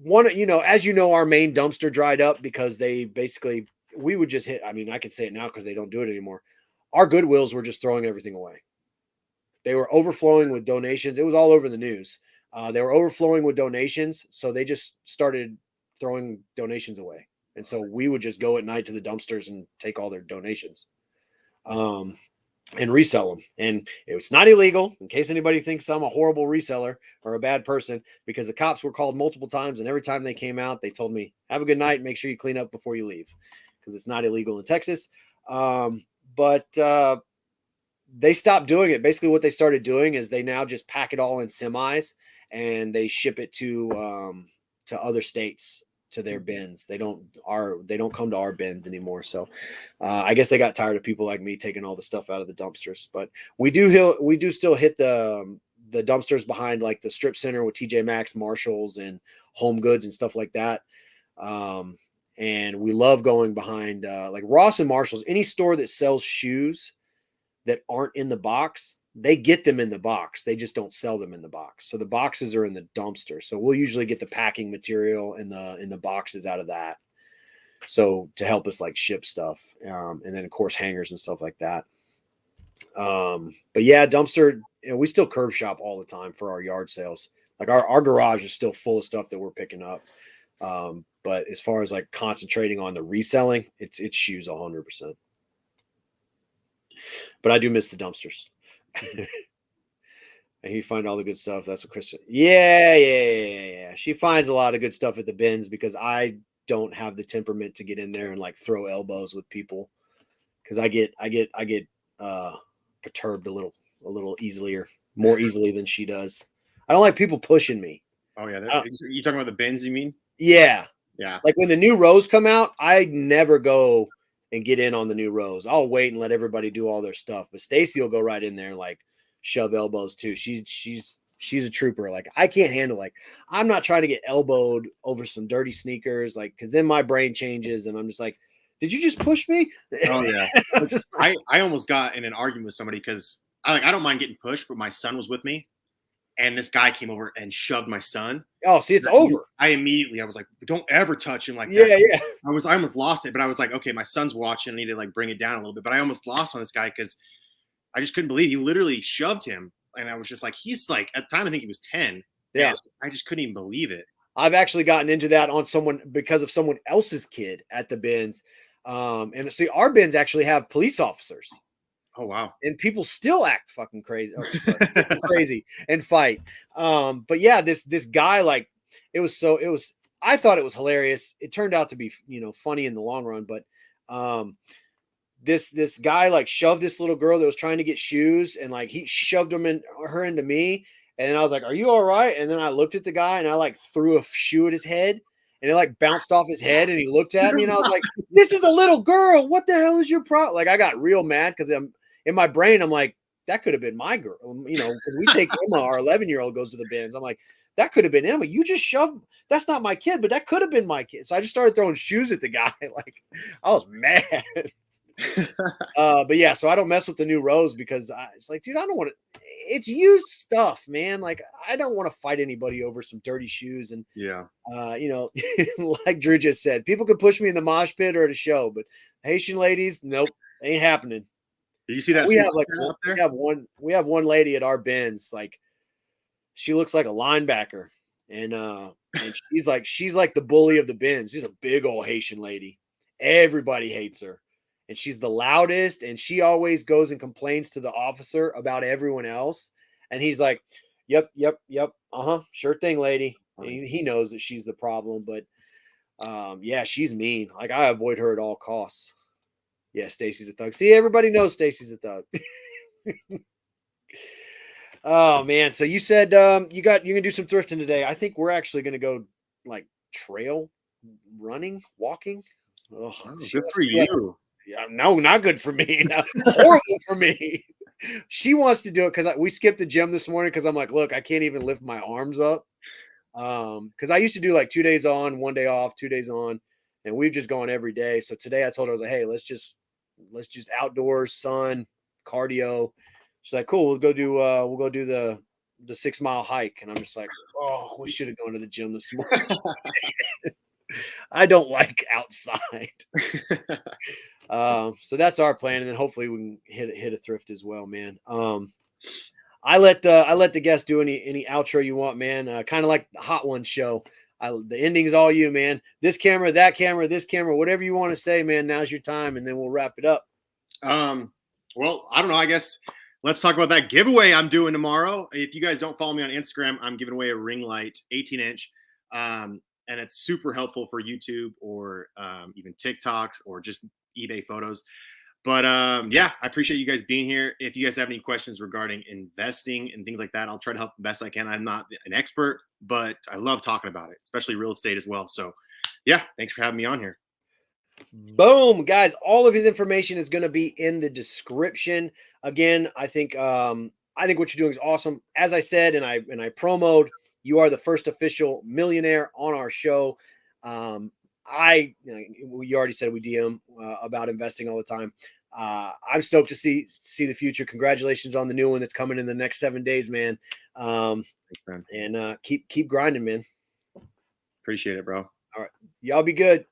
one, as our main dumpster dried up because they basically. We would just hit, I mean, I can say it now because they don't do it anymore. Our Goodwills were just throwing everything away. They were overflowing with donations. It was all over the news. They were overflowing with donations. So they just started throwing donations away. And so we would just go at night to the dumpsters and take all their donations and resell them. And it's not illegal, in case anybody thinks I'm a horrible reseller or a bad person, because the cops were called multiple times. And every time they came out, they told me, have a good night. Make sure you clean up before you leave, because it's not illegal in Texas. But they stopped doing it. Basically what they started doing is they now just pack it all in semis and they ship it to other states, to their bins. They don't come to our bins anymore. So I guess they got tired of people like me taking all the stuff out of the dumpsters. But we do still hit the dumpsters behind like the strip center with TJ Maxx, Marshalls, and Home Goods and stuff like that. And we love going behind like Ross and Marshalls, any store that sells shoes that aren't in the box. They get them in the box. They just don't sell them in the box. So the boxes are in the dumpster. So we'll usually get the packing material in the boxes out of that. So to help us like ship stuff. And then of course hangers and stuff like that. But yeah, dumpster, we still curb shop all the time for our yard sales. Like our garage is still full of stuff that we're picking up. But as far as like concentrating on the reselling, it's shoes 100%. But I do miss the dumpsters. And you find all the good stuff. That's what Kristen. Yeah. She finds a lot of good stuff at the bins because I don't have the temperament to get in there and like throw elbows with people, because I get perturbed a little more easily than she does. I don't like people pushing me. Oh yeah, you talking about the bins? You mean? Yeah. Like when the new rows come out, I never go and get in on the new rows. I'll wait and let everybody do all their stuff. But Stacy will go right in there and like shove elbows too. She's she's a trooper. Like I can't handle, like, I'm not trying to get elbowed over some dirty sneakers, like, because then my brain changes and I'm just like, did you just push me? Oh yeah. I'm just like, I almost got in an argument with somebody because I don't mind getting pushed, but my son was with me, and this guy came over and shoved my son. oh, see, it's over. I was like, don't ever touch him like Yeah, that. yeah. I almost lost it, but I was like, okay, my son's watching. I need to like bring it down a little bit. But I almost lost on this guy because I just couldn't believe he literally shoved him. And I was just like, he's like, at the time, I think he was 10. Yeah. I just couldn't even believe it. I've actually gotten into that on someone because of someone else's kid at the bins. And see, our bins actually have police officers. Oh, wow. And people still act fucking crazy, crazy and fight. But yeah, this guy, like, I thought it was hilarious. It turned out to be, funny in the long run, but this guy like shoved this little girl that was trying to get shoes, and like she shoved her into me, and I was like, "Are you all right?" And then I looked at the guy and I like threw a shoe at his head, and it like bounced off his head, and he looked at me and I was like, "This is a little girl. What the hell is your problem?" Like I got real mad because I'm in my brain. I'm like, that could have been my girl, because we take Emma, our 11-year-old goes to the bins. I'm like, that could have been Emma. You just shoved. That's not my kid, but that could have been my kid. So I just started throwing shoes at the guy. Like I was mad. But yeah, so I don't mess with the new Rose because it's like, dude, I don't want to. It's used stuff, man. Like I don't want to fight anybody over some dirty shoes. And yeah, like Drew just said, people can push me in the mosh pit or at a show, but Haitian ladies, nope, ain't happening. Did you see that? We have one lady at our bins, like she looks like a linebacker, and she's like the bully of the bins. She's a big old Haitian lady. Everybody hates her. And she's the loudest, and she always goes and complains to the officer about everyone else. And he's like, yep. Sure thing, lady. And he knows that she's the problem, but yeah, she's mean. Like I avoid her at all costs. Yeah, Stacy's a thug. See, everybody knows Stacy's a thug. Oh man. So you said you're gonna do some thrifting today. I think we're actually gonna go like trail running, walking. Oh, good for you. Yeah, no, not good for me. No, horrible for me. She wants to do it because we skipped the gym this morning because I'm like, look, I can't even lift my arms up. Because I used to do like 2 days on, 1 day off, 2 days on, and we've just gone every day. So today I told her, I was like, hey, let's just outdoors, sun, cardio. She's like, cool, we'll go do the 6 mile hike. And I'm just like, oh, we should have gone to the gym this morning. I don't like outside. So that's our plan, and then hopefully we can hit a thrift as well, man. I let the guests do any outro you want, man. Kind of like the Hot Ones show. The ending is all you, man. This camera, that camera, this camera, whatever you want to say, man. Now's your time, and then we'll wrap it up. Well, I don't know. I guess let's talk about that giveaway I'm doing tomorrow. If you guys don't follow me on Instagram, I'm giving away a ring light, 18-inch. And it's super helpful for YouTube or even TikToks or just eBay photos. But yeah, I appreciate you guys being here. If you guys have any questions regarding investing and things like that, I'll try to help the best I can. I'm not an expert, but I love talking about it, especially real estate as well. So yeah, thanks for having me on here. Boom, guys. All of his information is going to be in the description. Again, I think what you're doing is awesome. As I said, and I promoted, you are the first official millionaire on our show. You already said we DM about investing all the time. I'm stoked to see the future. Congratulations on the new one that's coming in the next 7 days, man. And keep grinding, man. Appreciate it, bro. All right. Y'all be good.